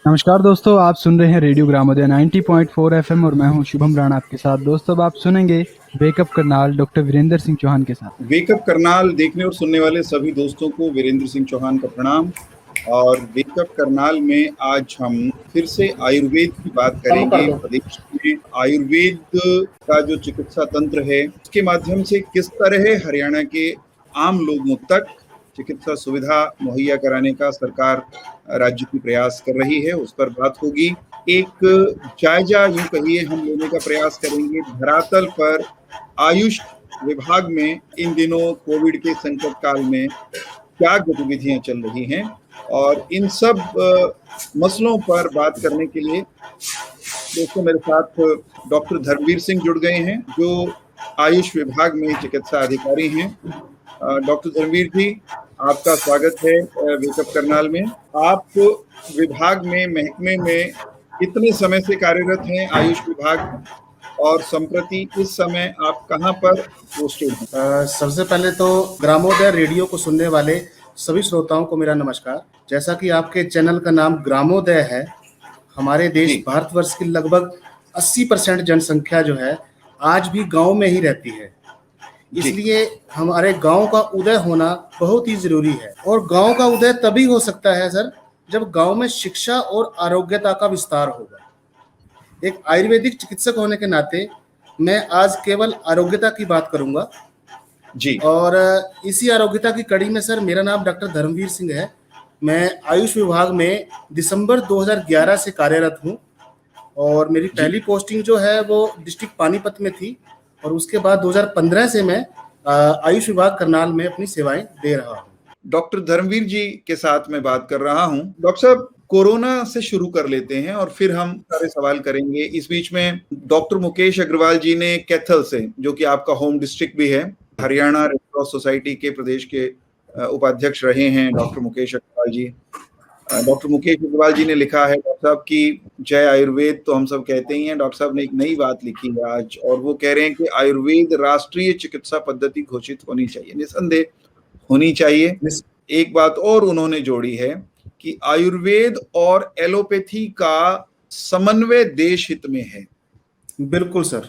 नमस्कार दोस्तों, आप सुन रहे हैं रेडियो ग्रामोदय 90.4 एफएम और मैं हूं शुभम राणा आपके साथ। दोस्तों, अब आप सुनेंगे वेकअप करनाल डॉक्टर वीरेंद्र सिंह चौहान के साथ। वेकअप करनाल देखने और सुनने वाले सभी दोस्तों को वीरेंद्र सिंह चौहान का प्रणाम। और वेकअप करनाल में आज हम फिर से आयुर्वेद की बात करेंगे। प्रदेश में आयुर्वेद का जो चिकित्सा तंत्र है उसके माध्यम से किस तरह हरियाणा के आम लोगों तक चिकित्सा सुविधा मुहैया कराने का सरकार राज्य की प्रयास कर रही है, उस पर बात होगी। एक जायजा यूं कहिए हम लेने का प्रयास करेंगे धरातल पर आयुष विभाग में इन दिनों कोविड के संकट काल में क्या गतिविधियां चल रही हैं, और इन सब मसलों पर बात करने के लिए दोस्तों मेरे साथ डॉक्टर धर्मवीर सिंह जुड़ गए हैं, जो आयुष विभाग में चिकित्सा अधिकारी हैं। डॉक्टर धर्मवीर जी, आपका स्वागत है वेकअप करनाल में। आप विभाग में, महकमे में कितने समय से कार्यरत हैं आयुष विभाग, और संप्रति इस समय आप कहां पर पोस्टेड हैं? सबसे पहले तो ग्रामोदय रेडियो को सुनने वाले सभी श्रोताओं को मेरा नमस्कार। जैसा कि आपके चैनल का नाम ग्रामोदय है, हमारे देश भारतवर्ष की लगभग 80% जनसंख्या जो है आज भी गांव में ही रहती है, इसलिए हमारे गांव का उदय होना बहुत ही जरूरी है। और गांव का उदय तभी हो सकता है सर, जब गांव में शिक्षा और आरोग्यता का विस्तार होगा। एक आयुर्वेदिक चिकित्सक होने के नाते मैं आज केवल आरोग्यता की बात करूंगा जी। और इसी आरोग्यता की कड़ी में सर, मेरा नाम डॉक्टर धर्मवीर सिंह है। मैं आयुष विभाग में दिसंबर 2011 से कार्यरत हूं और मेरी पहली पोस्टिंग जो है वो डिस्ट्रिक्ट पानीपत में थी, और उसके बाद 2015 से मैं आयुष विभाग करनाल में अपनी सेवाएं दे रहा हूं। डॉक्टर धर्मवीर जी के साथ मैं बात कर रहा हूं। डॉक्टर साहब, कोरोना से शुरू कर लेते हैं और फिर हम सारे सवाल करेंगे। इस बीच में डॉक्टर मुकेश अग्रवाल जी ने कैथल से, जो कि आपका होम डिस्ट्रिक्ट भी है, हरियाणा रेड क्रॉस सोसाइटी के प्रदेश के उपाध्यक्ष रहे हैं डॉक्टर मुकेश अग्रवाल जी। डॉक्टर मुकेश अग्रवाल जी ने लिखा है, डॉक्टर साहब की जय आयुर्वेद तो हम सब कहते ही हैं। डॉक्टर साहब ने एक नई बात लिखी है आज, और वो कह रहे हैं कि आयुर्वेद राष्ट्रीय चिकित्सा पद्धति घोषित होनी चाहिए। निसंदेह होनी चाहिए। एक बात और उन्होंने जोड़ी है कि आयुर्वेद और एलोपैथी का समन्वय देश हित में है। बिल्कुल सर,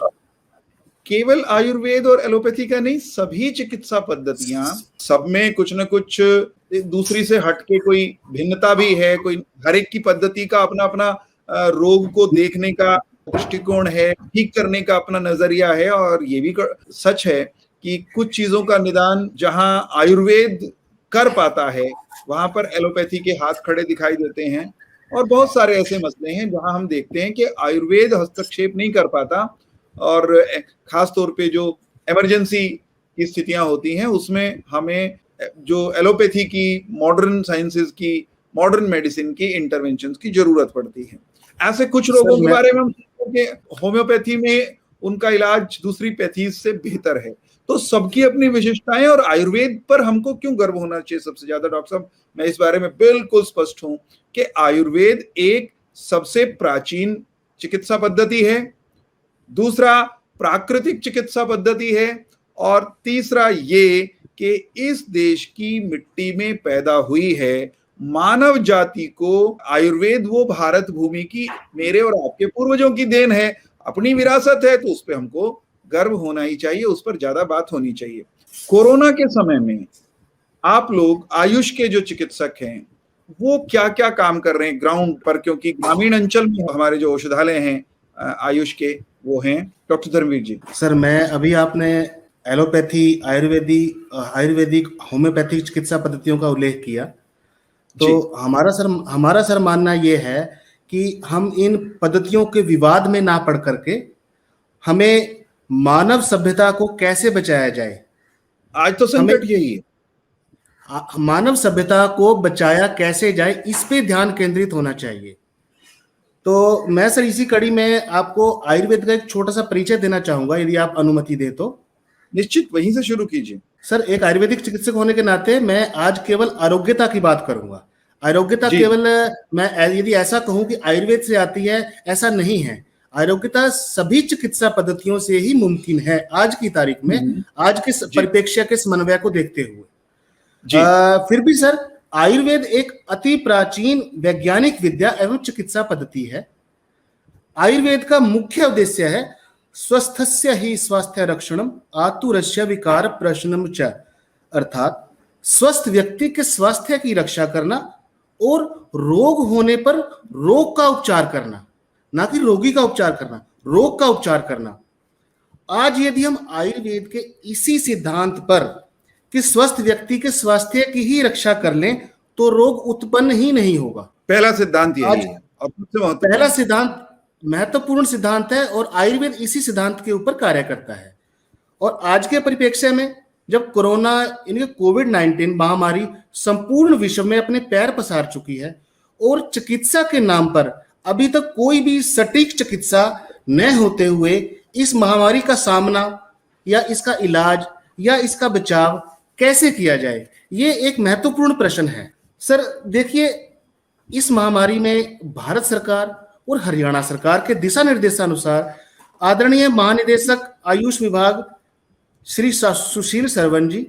केवल आयुर्वेद और एलोपैथी का नहीं, सभी चिकित्सा पद्धतियां, सब में कुछ न कुछ दूसरी से हटके कोई भिन्नता भी है। कोई हर एक की पद्धति का अपना अपना रोग को देखने का दृष्टिकोण है, ठीक करने का अपना नजरिया है। और ये भी सच है कि कुछ चीजों का निदान जहां आयुर्वेद कर पाता है, वहां पर एलोपैथी के हाथ खड़े दिखाई देते हैं। और बहुत सारे ऐसे मसले हैं जहां हम देखते हैं कि आयुर्वेद हस्तक्षेप नहीं कर पाता, और खास तौर पे जो इमरजेंसी की स्थितियां होती हैं उसमें हमें जो एलोपैथी की, मॉडर्न साइंसेज की, मॉडर्न मेडिसिन की इंटरवेंशन की जरूरत पड़ती है। ऐसे कुछ रोगों के बारे में हम कि होम्योपैथी में उनका इलाज दूसरी पैथीज से बेहतर है। तो सबकी अपनी विशेषताएं, और आयुर्वेद पर हमको क्यों गर्व होना चाहिए सबसे ज्यादा? डॉक्टर साहब, मैं इस बारे में बिल्कुल स्पष्ट हूं कि आयुर्वेद एक सबसे प्राचीन चिकित्सा पद्धति है, दूसरा प्राकृतिक चिकित्सा पद्धति है, और तीसरा ये कि इस देश की मिट्टी में पैदा हुई है। मानव जाति को आयुर्वेद वो भारत भूमि की, मेरे और आपके पूर्वजों की देन है, अपनी विरासत है, तो उस पर हमको गर्व होना ही चाहिए, उस पर ज्यादा बात होनी चाहिए। कोरोना के समय में आप लोग आयुष के जो चिकित्सक हैं वो क्या क्या काम कर रहे हैं ग्राउंड पर? क्योंकि ग्रामीण अंचल में हमारे जो औषधालय हैं आयुष के, वो हैं। डॉक्टर धर्मवीर जी। सर, मैं अभी आपने एलोपैथी, आयुर्वेदिक होम्योपैथिक चिकित्सा पद्धतियों का उल्लेख किया, तो हमारा सर मानना यह है कि हम इन पद्धतियों के विवाद में ना पड़ करके हमें मानव सभ्यता को कैसे बचाया जाए, आज तो संकट यही है। मानव सभ्यता को बचाया कैसे जाए, इस पे ध्यान केंद्रित होना चाहिए। तो मैं सर इसी कड़ी में आपको आयुर्वेद का एक छोटा सा परिचय देना चाहूंगा, यदि आप अनुमति दें तो। निश्चित, वहीं से शुरू कीजिए। सर, एक आयुर्वेदिक चिकित्सक होने के नाते मैं आज केवल आरोग्यता की बात करूंगा। आरोग्यता केवल मैं यदि ऐसा कहूं कि आयुर्वेद से आती है, ऐसा नहीं है। आरोग्यता सभी चिकित्सा पद्धतियों से ही मुमकिन है आज की तारीख में, आज के परिप्रेक्ष्य के समन्वय को देखते हुए। फिर भी सर, आयुर्वेद एक अति प्राचीन वैज्ञानिक विद्या एवं चिकित्सा पद्धति है। आयुर्वेद का मुख्य उद्देश्य है स्वस्थस्य ही स्वास्थ्य रक्षणम आतुरस्य विकार प्रशमनम च, अर्थात स्वस्थ व्यक्ति के स्वास्थ्य की रक्षा करना और रोग होने पर रोग का उपचार करना, ना कि रोगी का उपचार करना, रोग का उपचार करना। आज यदि हम आयुर्वेद के इसी सिद्धांत पर कि स्वस्थ व्यक्ति के स्वास्थ्य की ही रक्षा कर लें तो रोग उत्पन्न ही नहीं होगा। पहला सिद्धांत यही है और सबसे महत्वपूर्ण पहला सिद्धांत महत्वपूर्ण सिद्धांत है और आयुर्वेद इसी सिद्धांत के ऊपर कार्य करता है। और आज के परिप्रेक्ष्य में जब कोरोना यानी कोविड-19 महामारी संपूर्ण विश्व में अपने पैर पसार चुकी है और चिकित्सा के नाम पर अभी तक कोई भी सटीक चिकित्सा न होते हुए इस महामारी का सामना या इसका इलाज या इसका बचाव कैसे किया जाए, ये एक महत्वपूर्ण प्रश्न है। सर देखिए, इस महामारी में भारत सरकार और हरियाणा सरकार के दिशा निर्देशानुसार आदरणीय महानिदेशक आयुष विभाग श्री सुशील सरवन जी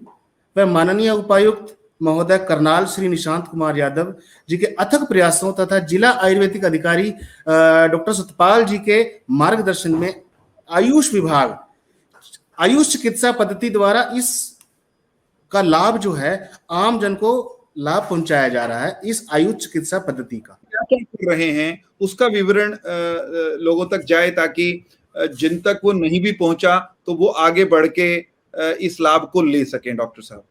व माननीय उपायुक्त महोदय करनाल श्री निशांत कुमार यादव जी के अथक प्रयासों तथा जिला आयुर्वेदिक अधिकारी डॉक्टर सतपाल जी के मार्गदर्शन में आयुष विभाग आयुष चिकित्सा पद्धति द्वारा इस का लाभ जो है आम जन को लाभ पहुंचाया जा रहा है। इस आयुष चिकित्सा पद्धति का क्या क्या कर रहे हैं उसका विवरण लोगों तक जाए ताकि जिन तक वो नहीं भी पहुंचा तो वो आगे बढ़ के इस लाभ को ले सकें। डॉक्टर साहब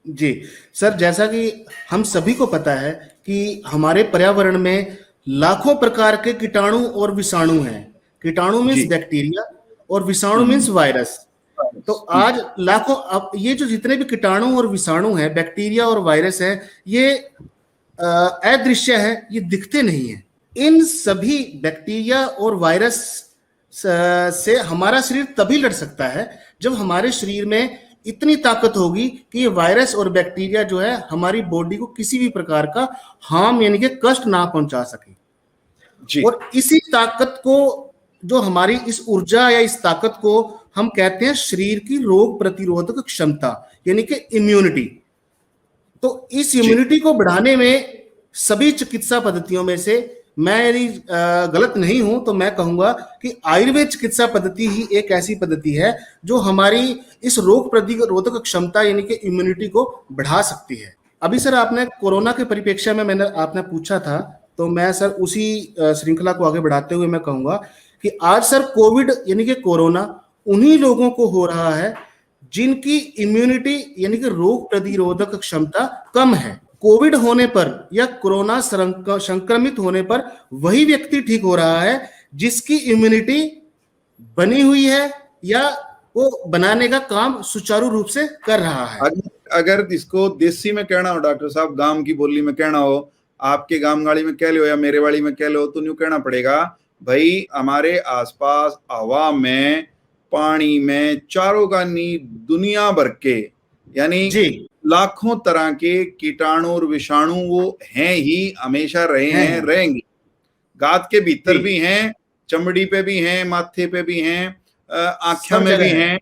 जी सर, जैसा कि हम सभी को पता है कि हमारे पर्यावरण में लाखों प्रकार के कीटाणु और विषाणु हैं। कीटाणु मीन्स बैक्टीरिया और विषाणु मीन्स वायरस। तो आज लाखों, अब ये जो जितने भी कीटाणु और विषाणु हैं, बैक्टीरिया और वायरस है, ये अदृश्य है, ये दिखते नहीं है। इन सभी बैक्टीरिया और वायरस से हमारा शरीर तभी लड़ सकता है जब हमारे शरीर में इतनी ताकत होगी कि ये वायरस और बैक्टीरिया जो है हमारी बॉडी को किसी भी प्रकार का हार्म यानी कि कष्ट ना पहुंचा सके जी। और इसी ताकत को, जो हमारी इस ऊर्जा या इस ताकत को हम कहते हैं शरीर की रोग प्रतिरोधक क्षमता यानी कि इम्यूनिटी। तो इस इम्यूनिटी को बढ़ाने में सभी चिकित्सा पद्धतियों में से मैं यदि गलत नहीं हूं तो मैं कहूंगा कि आयुर्वेद चिकित्सा पद्धति ही एक ऐसी पद्धति है जो हमारी इस रोग प्रतिरोधक क्षमता यानी कि इम्यूनिटी को बढ़ा सकती है। अभी सर आपने कोरोना के परिप्रेक्ष्य में आपने पूछा था, तो मैं सर उसी श्रृंखला को आगे बढ़ाते हुए मैं कहूंगा कि आज सर कोविड यानी कि कोरोना उन्हीं लोगों को हो रहा है जिनकी इम्यूनिटी यानी कि रोग प्रतिरोधक क्षमता कम है। कोविड होने पर या कोरोना संक्रमित होने पर वही व्यक्ति ठीक हो रहा है जिसकी इम्यूनिटी बनी हुई है या वो बनाने का काम सुचारू रूप से कर रहा है। अगर इसको देसी में कहना हो डॉक्टर साहब, गांव की बोली में कहना हो, आपके गांव गाड़ी में कह लो या मेरे वाली में कह लो, तो यूं कहना पड़ेगा भाई हमारे आसपास हवा में, पानी में, चारों गानी दुनिया भर के यानी लाखों तरह के कीटाणु और विषाणु वो हैं ही, हमेशा रहे हैं, रहेंगे। गात के भीतर भी हैं, चमड़ी पे भी हैं, माथे पे भी हैं, आँखों में भी हैं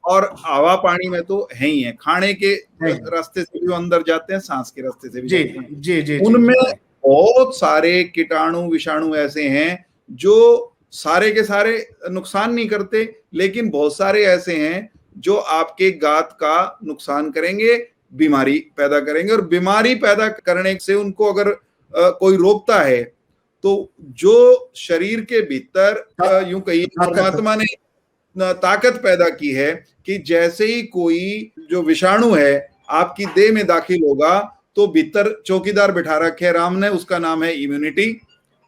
और हवा पानी में तो है ही है। खाने के रास्ते से भी अंदर जाते हैं, सांस के रास्ते से भी जाते हैं। जी, उनमें बहुत सारे कीटाणु विषाणु ऐसे हैं जो सारे के सारे नुकसान नहीं करते, लेकिन बहुत सारे ऐसे हैं जो आपके गात का नुकसान करेंगे, बीमारी पैदा करेंगे। और बीमारी पैदा करने से उनको अगर कोई रोकता है तो जो शरीर के भीतर यूं कहिए परमात्मा ने ताकत पैदा की है कि जैसे ही कोई जो विषाणु है आपकी देह में दाखिल होगा तो भीतर चौकीदार बिठा रखे राम ने, उसका नाम है इम्यूनिटी।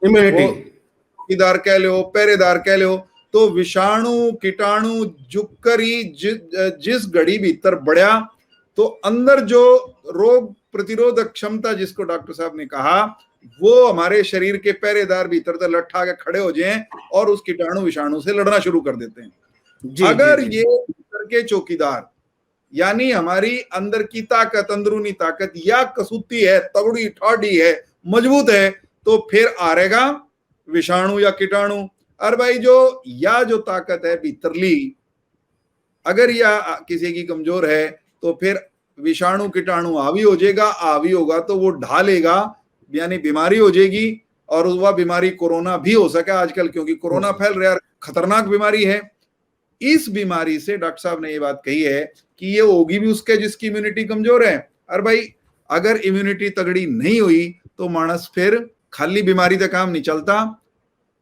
चौकीदार कह लो, पहरेदार कह लो। तो विषाणु कीटाणु जुकरी जिस घड़ी भीतर बढ़िया तो अंदर जो रोग प्रतिरोधक क्षमता जिसको डॉक्टर साहब ने कहा वो हमारे शरीर के पहरेदार भीतर तक लट्ठा के खड़े हो जाएं और उस कीटाणु विषाणु से लड़ना शुरू कर देते हैं। अगर ये भीतर के चौकीदार यानी हमारी अंदर की ताकत, अंदरूनी ताकत या कसूती है, तगड़ी ठाडी है, मजबूत है, तो फिर आएगा विषाणु या कीटाणु। और भाई जो ताकत है भीतरली, अगर या किसी की कमजोर है तो फिर विषाणु कीटाणु हावी हो जाएगा, हावी होगा तो वो ढालेगा, यानी बीमारी हो जाएगी, और वह बीमारी कोरोना भी हो सके आजकल, क्योंकि कोरोना फैल रहा है, खतरनाक बीमारी है। इस बीमारी से डॉक्टर साहब ने ये बात कही है कि ये होगी भी उसके जिसकी इम्यूनिटी कमजोर है। और भाई अगर इम्यूनिटी तगड़ी नहीं हुई तो मानस फिर खाली बीमारी का काम नहीं चलता,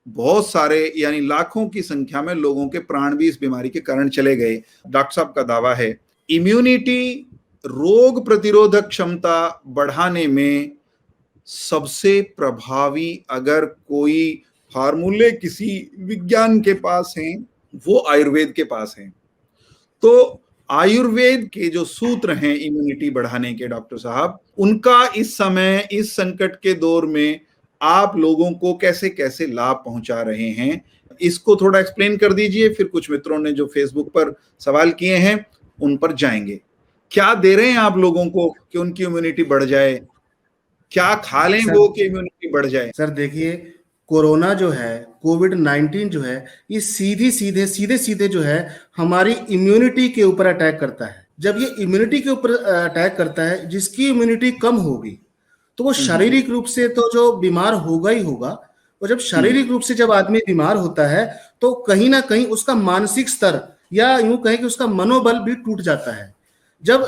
बहुत सारे यानी लाखों की संख्या में लोगों के प्राण भी इस बीमारी के कारण चले गए। डॉक्टर साहब का दावा है इम्यूनिटी, रोग प्रतिरोधक क्षमता बढ़ाने में सबसे प्रभावी अगर कोई फार्मूले किसी विज्ञान के पास हैं वो आयुर्वेद के पास हैं। तो आयुर्वेद के जो सूत्र हैं इम्यूनिटी बढ़ाने के डॉक्टर साहब, उनका इस समय इस संकट के दौर में आप लोगों को कैसे कैसे लाभ पहुंचा रहे हैं, इसको थोड़ा एक्सप्लेन कर दीजिए। फिर कुछ मित्रों ने जो फेसबुक पर सवाल किए हैं उन पर जाएंगे। क्या दे रहे हैं आप लोगों को कि उनकी इम्यूनिटी बढ़ जाए, क्या खा लें वो कि इम्यूनिटी बढ़ जाए? सर देखिए, कोरोना जो है, कोविड-19 जो है, ये सीधे सीधे जो है हमारी इम्यूनिटी के ऊपर अटैक करता है। जब ये इम्यूनिटी के ऊपर अटैक करता है, जिसकी इम्यूनिटी कम होगी तो वो शारीरिक रूप से तो जो बीमार होगा ही होगा, और जब शारीरिक रूप से जब आदमी बीमार होता है तो कहीं ना कहीं उसका मानसिक स्तर या यूं कहें कि उसका मनोबल भी टूट जाता है। जब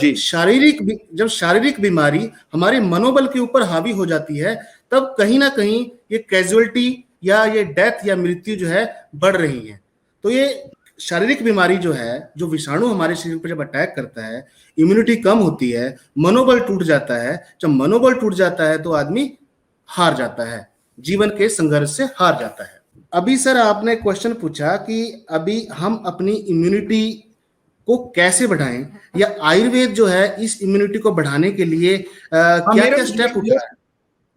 शारीरिक बीमारी हमारे मनोबल के ऊपर हावी हो जाती है, तब कहीं ना कहीं ये कैजुअलिटी या ये डेथ या मृत्यु जो है बढ़ रही है। तो ये शारीरिक बीमारी जो है, जो विषाणु हमारे शरीर पर जब अटैक करता है, इम्यूनिटी कम होती है, मनोबल टूट जाता है। जब मनोबल टूट जाता है तो आदमी हार जाता है, जीवन के संघर्ष से हार जाता है। अभी सर आपने क्वेश्चन पूछा कि अभी हम अपनी इम्यूनिटी को कैसे बढ़ाएं, या आयुर्वेद जो है इस इम्यूनिटी को बढ़ाने के लिए क्या क्या स्टेप उठा है?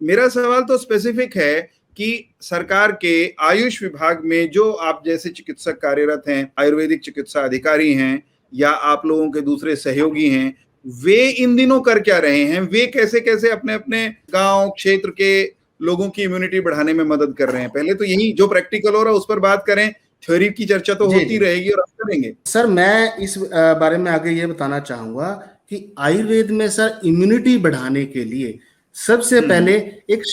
मेरा सवाल तो स्पेसिफिक है कि सरकार के आयुष विभाग में जो आप जैसे चिकित्सक कार्यरत हैं, आयुर्वेदिक चिकित्सा अधिकारी हैं, या आप लोगों के दूसरे सहयोगी हैं, वे इन दिनों कर क्या रहे हैं? वे कैसे कैसे अपने अपने गांव क्षेत्र के लोगों की इम्यूनिटी बढ़ाने में मदद कर रहे हैं? पहले तो यही जो प्रैक्टिकल हो रहा है उस पर बात करें, थ्योरी की चर्चा तो होती रहेगी और हम करेंगे। सर मैं इस बारे में आगे ये बताना चाहूंगा कि आयुर्वेद में सर इम्यूनिटी बढ़ाने के लिए सबसे पहले एक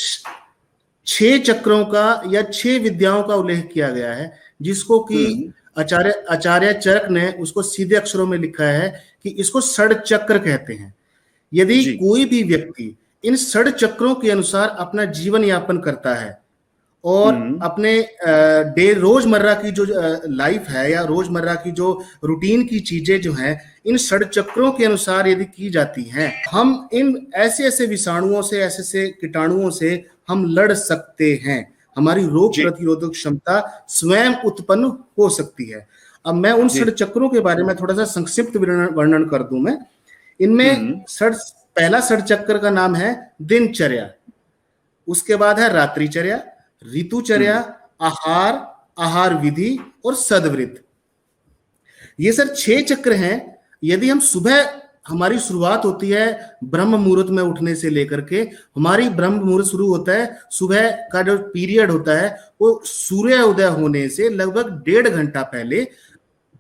6 चक्रों का या 6 विद्याओं का उल्लेख किया गया है, जिसको कि आचार्य चरक ने उसको सीधे अक्षरों में लिखा है कि इसको षड चक्र कहते हैं। यदि कोई भी व्यक्ति इन षड चक्रों के अनुसार अपना जीवन यापन करता है और अपने रोजमर्रा की जो लाइफ है या रोजमर्रा की जो रूटीन की चीजें जो हैं, इन षड चक्रों के अनुसार यदि की जाती हैं, हम इन ऐसे ऐसे विषाणुओं से, ऐसे ऐसे कीटाणुओं से हम लड़ सकते हैं। हमारी रोग प्रतिरोधक क्षमता स्वयं उत्पन्न हो सकती है। अब मैं उन षड चक्रों के बारे में थोड़ा सा संक्षिप्त वर्णन कर दूं। मैं इनमें पहला षड चक्र का नाम है दिनचर्या, उसके बाद है रात्रिचर्या, ऋतुचर्या, आहार, आहार विधि और सदवृत्त। ये सर 6 चक्र हैं। यदि हम सुबह, हमारी शुरुआत होती है ब्रह्म मुहूर्त में उठने से लेकर के, हमारी ब्रह्म मुहूर्त शुरू होता है, सुबह का जो पीरियड होता है वो सूर्य उदय होने से लगभग 1.5 घंटा पहले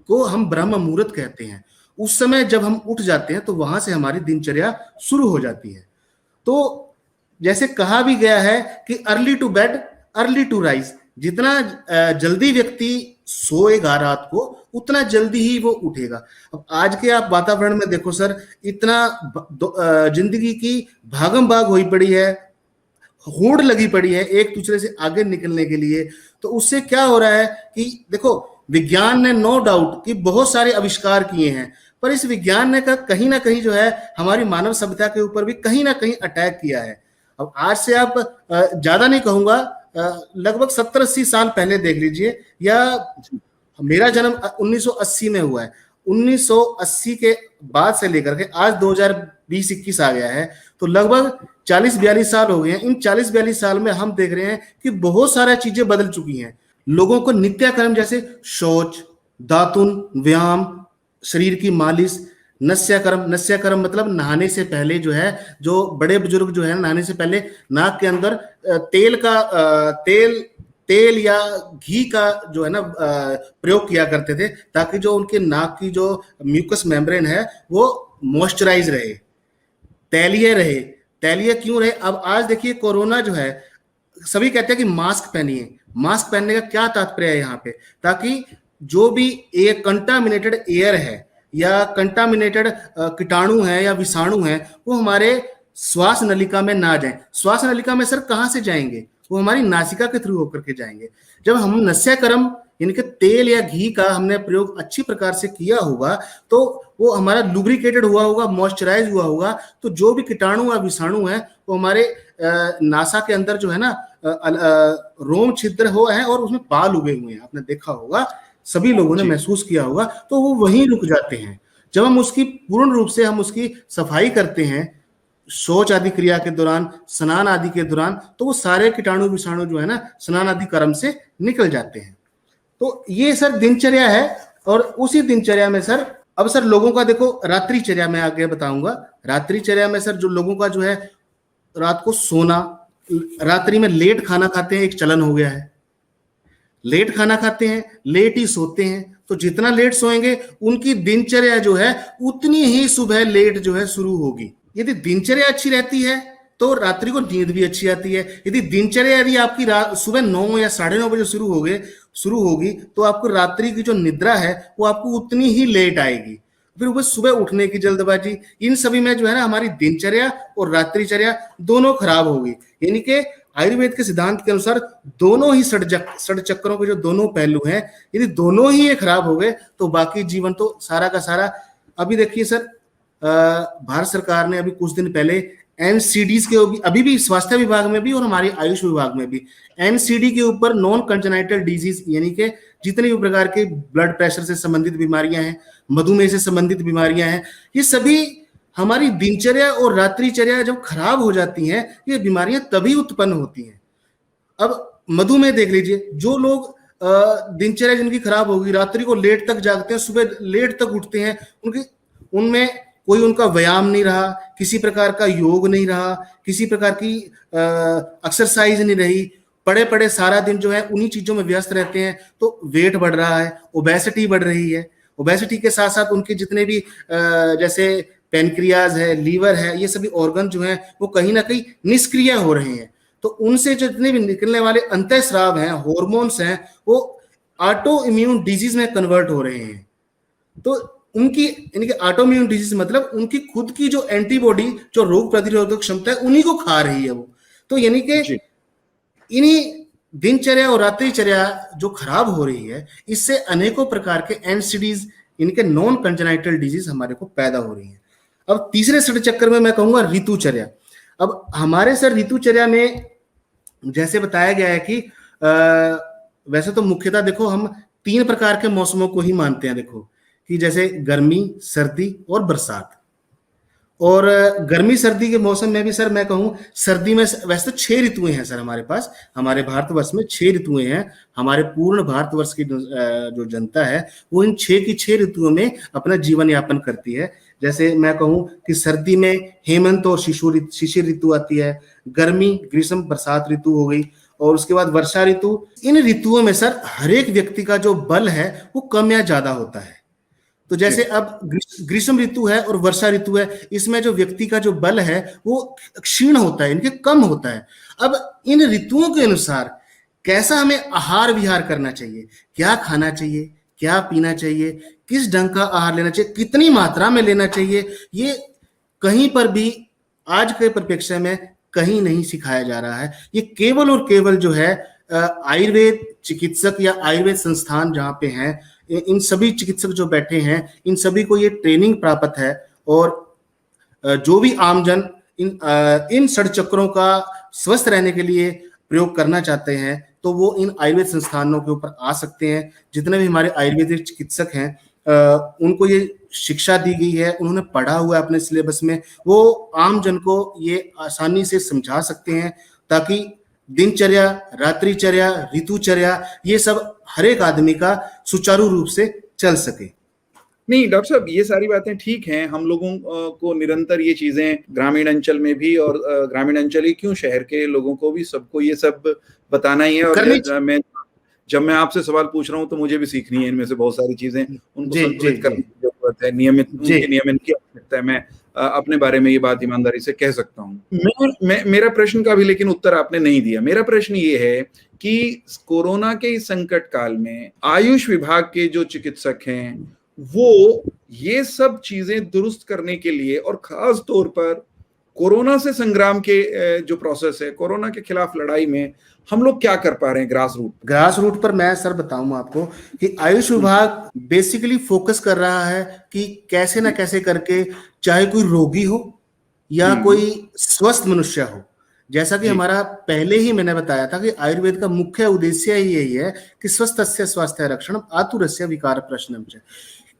को हम ब्रह्म मुहूर्त कहते हैं। उस समय जब हम उठ जाते हैं तो वहां से हमारी दिनचर्या शुरू हो जाती है। तो जैसे कहा भी गया है कि early to bed early to rise, जितना जल्दी व्यक्ति सोएगा रात को उतना जल्दी ही वो उठेगा। अब आज के आप वातावरण में देखो सर, इतना जिंदगी की भागम भाग हुई पड़ी है, होड़ लगी पड़ी है एक दूसरे से आगे निकलने के लिए। तो उससे क्या हो रहा है कि देखो, विज्ञान ने नो डाउट कि बहुत सारे आविष्कार किए हैं, पर इस विज्ञान ने कहीं ना कहीं जो है हमारी मानव सभ्यता के ऊपर भी कहीं ना कहीं अटैक किया है। अब आज से आप ज्यादा नहीं कहूंगा, लगभग 70-80 साल पहले देख लीजिए, या मेरा जन्म 1980 में हुआ है, 1980 के बाद से लेकर के आज 2020-21 आ गया है, तो लगभग 40-42 साल हो गए हैं। इन 40-42 साल में हम देख रहे हैं कि बहुत सारी चीजें बदल चुकी हैं। लोगों को नित्य जैसे शौच, दातुन, व्यायाम, शरीर की मालिश, नस्यकर्म मतलब नहाने से पहले जो है, जो बड़े बुजुर्ग जो है नहाने से पहले नाक के अंदर तेल या घी का जो है ना प्रयोग किया करते थे, ताकि जो उनके नाक की जो म्यूकस मेम्ब्रेन है वो मॉइस्चराइज रहे, तैलीय रहे। तैलीय क्यों रहे? अब आज देखिए कोरोना जो है, सभी कहते हैं कि मास्क पहनिए। मास्क पहनने का क्या तात्पर्य है यहाँ पे? ताकि जो भी एयर कंटामिनेटेड एयर है या कंटामिनेटेड कीटाणु है या विषाणु है, वो हमारे श्वास नलिका में ना जाए। श्वास नलिका में सर कहाँ से जाएंगे? वो हमारी नासिका के थ्रू होकर के जाएंगे। जब हम नस्यकर्म यानी कि तेल या घी का हमने प्रयोग अच्छी प्रकार से किया होगा, तो वो हमारा लुब्रिकेटेड हुआ होगा, मॉइस्चराइज हुआ होगा, तो जो भी कीटाणु या विषाणु है वो हमारे नासा के अंदर जो है ना रोम छिद्र हो है और उसमें बाल उगे हुए हैं, आपने देखा होगा, सभी लोगों ने महसूस किया होगा, तो वो वहीं रुक जाते हैं। जब हम उसकी पूर्ण रूप से हम उसकी सफाई करते हैं शौच आदि क्रिया के दौरान, स्नान आदि के दौरान, तो वो सारे कीटाणु विषाणु जो है ना स्नान आदि कर्म से निकल जाते हैं। तो ये सर दिनचर्या है। और उसी दिनचर्या में सर अब सर लोगों का देखो रात्रिचर्या में आगे बताऊंगा। रात्रिचर्या में सर जो लोगों का जो है रात को सोना, रात्रि में लेट खाना खाते हैं, एक चलन हो गया है। लेट खाना खाते हैं, लेट ही सोते हैं, तो जितना लेट सोएंगे उनकी दिनचर्या जो है उतनी ही सुबह लेट जो है शुरू होगी। यदि दिनचर्या अच्छी रहती है तो रात्रि को नींद भी अच्छी आती है। यदि दिनचर्या यदि आपकी सुबह 9 या 9:30 बजे शुरू होगी तो आपको रात्रि की जो निद्रा है वो आपको उतनी ही लेट आएगी। फिर वो सुबह उठने की जल्दबाजी, इन सभी में जो है ना हमारी दिनचर्या और रात्रिचर्या दोनों खराब होगी। यानी कि आयुर्वेद के सिद्धांत के अनुसार दोनों ही षड्चक्रों के जो दोनों पहलू हैं, यदि दोनों ही ये खराब हो गए तो बाकी जीवन तो सारा का सारा। अभी देखिए सर भारत सरकार ने अभी कुछ दिन पहले एनसीडीज के अभी भी स्वास्थ्य विभाग में भी और हमारे आयुष विभाग में भी एनसीडी के ऊपर नॉन कंजेनाइटल डिजीज यानी कि जितने भी प्रकार के ब्लड प्रेशर से संबंधित बीमारियां हैं, मधुमेह से संबंधित बीमारियां हैं, ये सभी हमारी दिनचर्या और रात्रिचर्या जब खराब हो जाती हैं, ये बीमारियां तभी उत्पन्न होती हैं। अब मधुमेह देख लीजिए, जो लोग दिनचर्या जिनकी खराब होगी, रात्रि को लेट तक जागते हैं, सुबह लेट तक उठते हैं, उनमें कोई उनका व्यायाम नहीं रहा, किसी प्रकार का योग नहीं रहा, किसी प्रकार की एक्सरसाइज नहीं रही, पड़े पड़े सारा दिन जो है उन्हीं चीजों में व्यस्त रहते हैं, तो वेट बढ़ रहा है, ओबेसिटी बढ़ रही है। ओबेसिटी के साथ साथ उनके जितने भी जैसे पेनक्रियाज है, लीवर है, ये सभी ऑर्गन जो हैं वो कहीं ना कहीं निष्क्रिय हो रहे हैं। तो उनसे जितने भी निकलने वाले अंतःस्राव हैं, हॉर्मोन्स हैं, वो ऑटो इम्यून डिजीज में कन्वर्ट हो रहे हैं। तो उनकी यानी कि ऑटो इम्यून डिजीज मतलब उनकी खुद की जो एंटीबॉडी, जो रोग प्रतिरोधक क्षमता है, उन्हीं को खा रही है वो। तो यानी कि इन्हीं दिनचर्या और रात्रिचर्या जो खराब हो रही है, इससे अनेकों प्रकार के एनसीडीज इनके नॉन कंजेनाइटल डिजीज हमारे को पैदा हो रही है। अब तीसरे षड्चक्र में मैं कहूंगा ऋतुचर्या। अब हमारे सर ऋतुचर्या में जैसे बताया गया है कि वैसे तो मुख्यतः देखो हम 3 प्रकार के मौसमों को ही मानते हैं, देखो कि जैसे गर्मी, सर्दी और बरसात। और गर्मी सर्दी के मौसम में भी सर मैं कहूं, सर्दी में वैसे तो 6 ऋतुएं हैं सर हमारे पास, हमारे भारतवर्ष में 6 ऋतुएं हैं। हमारे पूर्ण भारतवर्ष की जो जनता है वो इन 6 की 6 ऋतुओं में अपना जीवन यापन करती है। जैसे मैं कहूं कि सर्दी में हेमंत और शिशिर ऋतु आती है, गर्मी, ग्रीष्म, बरसात ऋतु हो गई, और उसके बाद वर्षा ऋतु। इन ऋतुओं में सर हर एक व्यक्ति का जो बल है वो कम या ज्यादा होता है। तो जैसे अब ग्रीष्म ऋतु है और वर्षा ऋतु है, इसमें जो व्यक्ति का जो बल है वो क्षीण होता है, इनके कम होता है। अब इन ऋतुओं के अनुसार कैसा हमें आहार विहार करना चाहिए, क्या खाना चाहिए, क्या पीना चाहिए, किस ढंग का आहार लेना चाहिए, कितनी मात्रा में लेना चाहिए, ये कहीं पर भी आज के परिप्रेक्ष्य में कहीं नहीं सिखाया जा रहा है। ये केवल और केवल जो है आयुर्वेद चिकित्सक या आयुर्वेद संस्थान जहाँ पे हैं, इन सभी चिकित्सक जो बैठे हैं, इन सभी को ये ट्रेनिंग प्राप्त है। और जो भी आमजन इन षड्चक्रों का स्वस्थ रहने के लिए प्रयोग करना चाहते हैं तो वो इन आयुर्वेद संस्थानों के ऊपर आ सकते हैं। जितने भी हमारे आयुर्वेदिक चिकित्सक हैं उनको ये शिक्षा दी गई है, उन्होंने पढ़ा हुआ है अपने सिलेबस में, वो आम जन को ये आसानी से समझा सकते हैं ताकि दिनचर्या, रात्रिचर्या, ऋतुचर्या, ये सब हर एक आदमी का सुचारू रूप से चल सके। नहीं डॉक्टर साहब, ये सारी बातें ठीक हैं। हम लोगों को निरंतर ये चीजें ग्रामीण अंचल में भी, और ग्रामीण अंचल ही क्यों, शहर के लोगों को भी, सबको ये सब बताना ही है। और जब मैं आपसे सवाल पूछ रहा हूँ तो मुझे भी सीखनी है इनमें से बहुत सारी चीजें, उनको संतुलित करने की जरूरत है, नियमित की आवश्यकता है। मैं अपने बारे में ये बात ईमानदारी से कह सकता हूँ। मेरा प्रश्न का भी लेकिन उत्तर आपने नहीं दिया। मेरा प्रश्न ये है कि कोरोना के इस संकट काल में आयुष विभाग के जो चिकित्सक हैं वो ये सब चीजें दुरुस्त करने के लिए और खास तौर पर कोरोना से संग्राम के जो प्रोसेस है, कोरोना के खिलाफ लड़ाई में हम लोग क्या कर पा रहे हैं ग्रास रूट पर मैं सर बताऊं आपको कि आयुष विभाग बेसिकली फोकस कर रहा है कि कैसे ना कैसे करके, चाहे कोई रोगी हो या कोई स्वस्थ मनुष्य हो, जैसा कि हमारा पहले ही मैंने बताया था कि आयुर्वेद का मुख्य उद्देश्य ही यही है कि स्वस्थस्य स्वास्थ्य रक्षणम आतुरस्य विकार प्रश्नम च,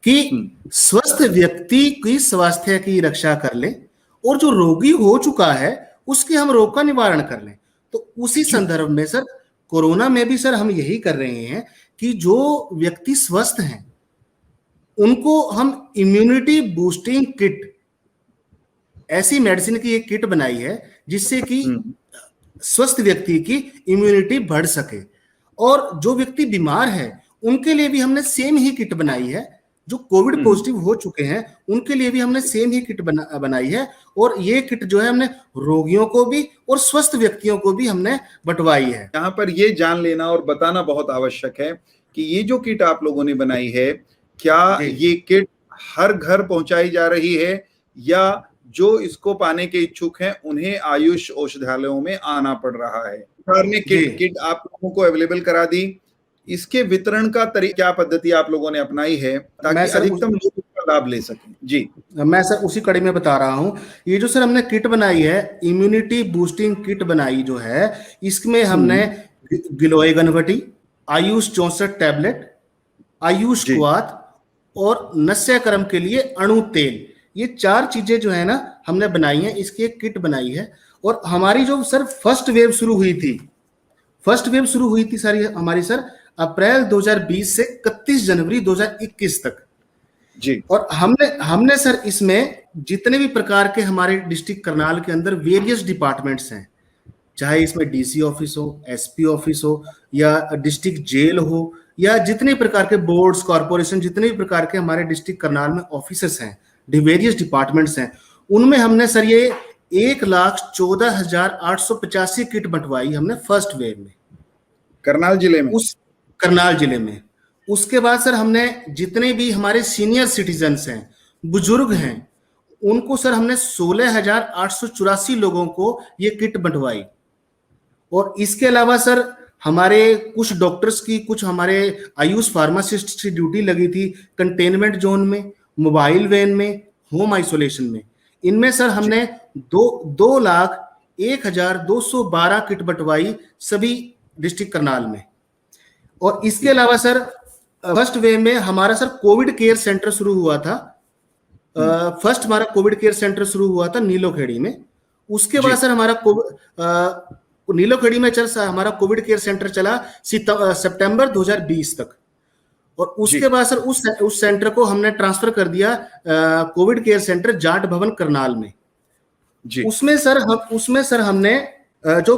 कि स्वस्थ व्यक्ति की स्वास्थ्य की रक्षा कर ले और जो रोगी हो चुका है उसके हम रोग का निवारण कर लें। तो उसी संदर्भ में सर कोरोना में भी सर हम यही कर रहे हैं कि जो व्यक्ति स्वस्थ हैं उनको हम इम्यूनिटी बूस्टिंग किट, ऐसी मेडिसिन की एक किट बनाई है जिससे कि स्वस्थ व्यक्ति की इम्यूनिटी बढ़ सके। और जो व्यक्ति बीमार है उनके लिए भी हमने सेम ही किट बनाई है, जो कोविड पॉजिटिव हो चुके हैं उनके लिए भी हमने सेम ही किट बनाई है। और ये किट जो है हमने रोगियों को भी और स्वस्थ व्यक्तियों को भी हमने बंटवाई है। यहाँ पर ये जान लेना और बताना बहुत आवश्यक है कि ये जो किट आप लोगों ने बनाई है, क्या ये किट हर घर पहुंचाई जा रही है या जो इसको पाने के इच्छुक हैं उन्हें आयुष औषधालयों में आना पड़ रहा है? सरकार ने किट आप लोगों को अवेलेबल करा दी, इसके वितरण का क्या पद्धति आप लोगों ने अपनाई है ताकि अधिकतम लोग इसका लाभ ले सकें? जी मैं सर उसी कड़ी में बता रहा हूं। ये जो सर हमने किट बनाई है, इम्यूनिटी बूस्टिंग किट बनाई जो है, इसमें हमने गिलोय गणपति, आयुष 64 टैबलेट, आयुष क्वाथ और नस्यकर्म के लिए अणु तेल, ये 4 चीजें जो है ना हमने बनाई हैं, इसकी एक किट बनाई है। और हमारी जो सर फर्स्ट वेव शुरू हुई थी सर हमारी सर अप्रैल 2020 से 31 जनवरी 2021 तक जी। और हमने सर इसमें जितने भी प्रकार के हमारे डिस्ट्रिक्ट करनाल के अंदर वेरियस डिपार्टमेंट्स हैं, चाहे इसमें डीसी ऑफिस हो, एसपी ऑफिस हो या डिस्ट्रिक्ट जेल हो या जितने प्रकार के बोर्ड्स, कॉर्पोरेशन, जितने भी प्रकार के हमारे डिस्ट्रिक्ट करनाल में ऑफिसेस हैं, वेरियस डिपार्टमेंट्स हैं, उनमें हमने सर ये 1,14,885 किट बंटवाई हमने फर्स्ट वेव में करनाल जिले में। उसके बाद सर हमने जितने भी हमारे सीनियर सिटीजन्स हैं, बुजुर्ग हैं, उनको सर हमने 16,884 लोगों को ये किट बंटवाई। और इसके अलावा सर हमारे कुछ डॉक्टर्स की, कुछ हमारे आयुष फार्मासिस्ट की ड्यूटी लगी थी कंटेनमेंट जोन में, मोबाइल वैन में, होम आइसोलेशन में। इनमें सर हमने 2,01,212 किट बंटवाई सभी डिस्ट्रिक्ट करनाल में। और इसके अलावा सर फर्स्ट वेव में हमारा सर कोविड केयर सेंटर शुरू हुआ था। फर्स्ट हमारा कोविड केयर सेंटर शुरू हुआ था नीलोखेड़ी में। उसके बाद सर हमारा नीलोखेड़ी में हमारा कोविड केयर सेंटर चला सितंबर 2020 तक। और उसके बाद सर उस सेंटर को हमने ट्रांसफर कर दिया कोविड केयर सेंटर जाट भवन करनाल में जी। उसमें सर हमने जो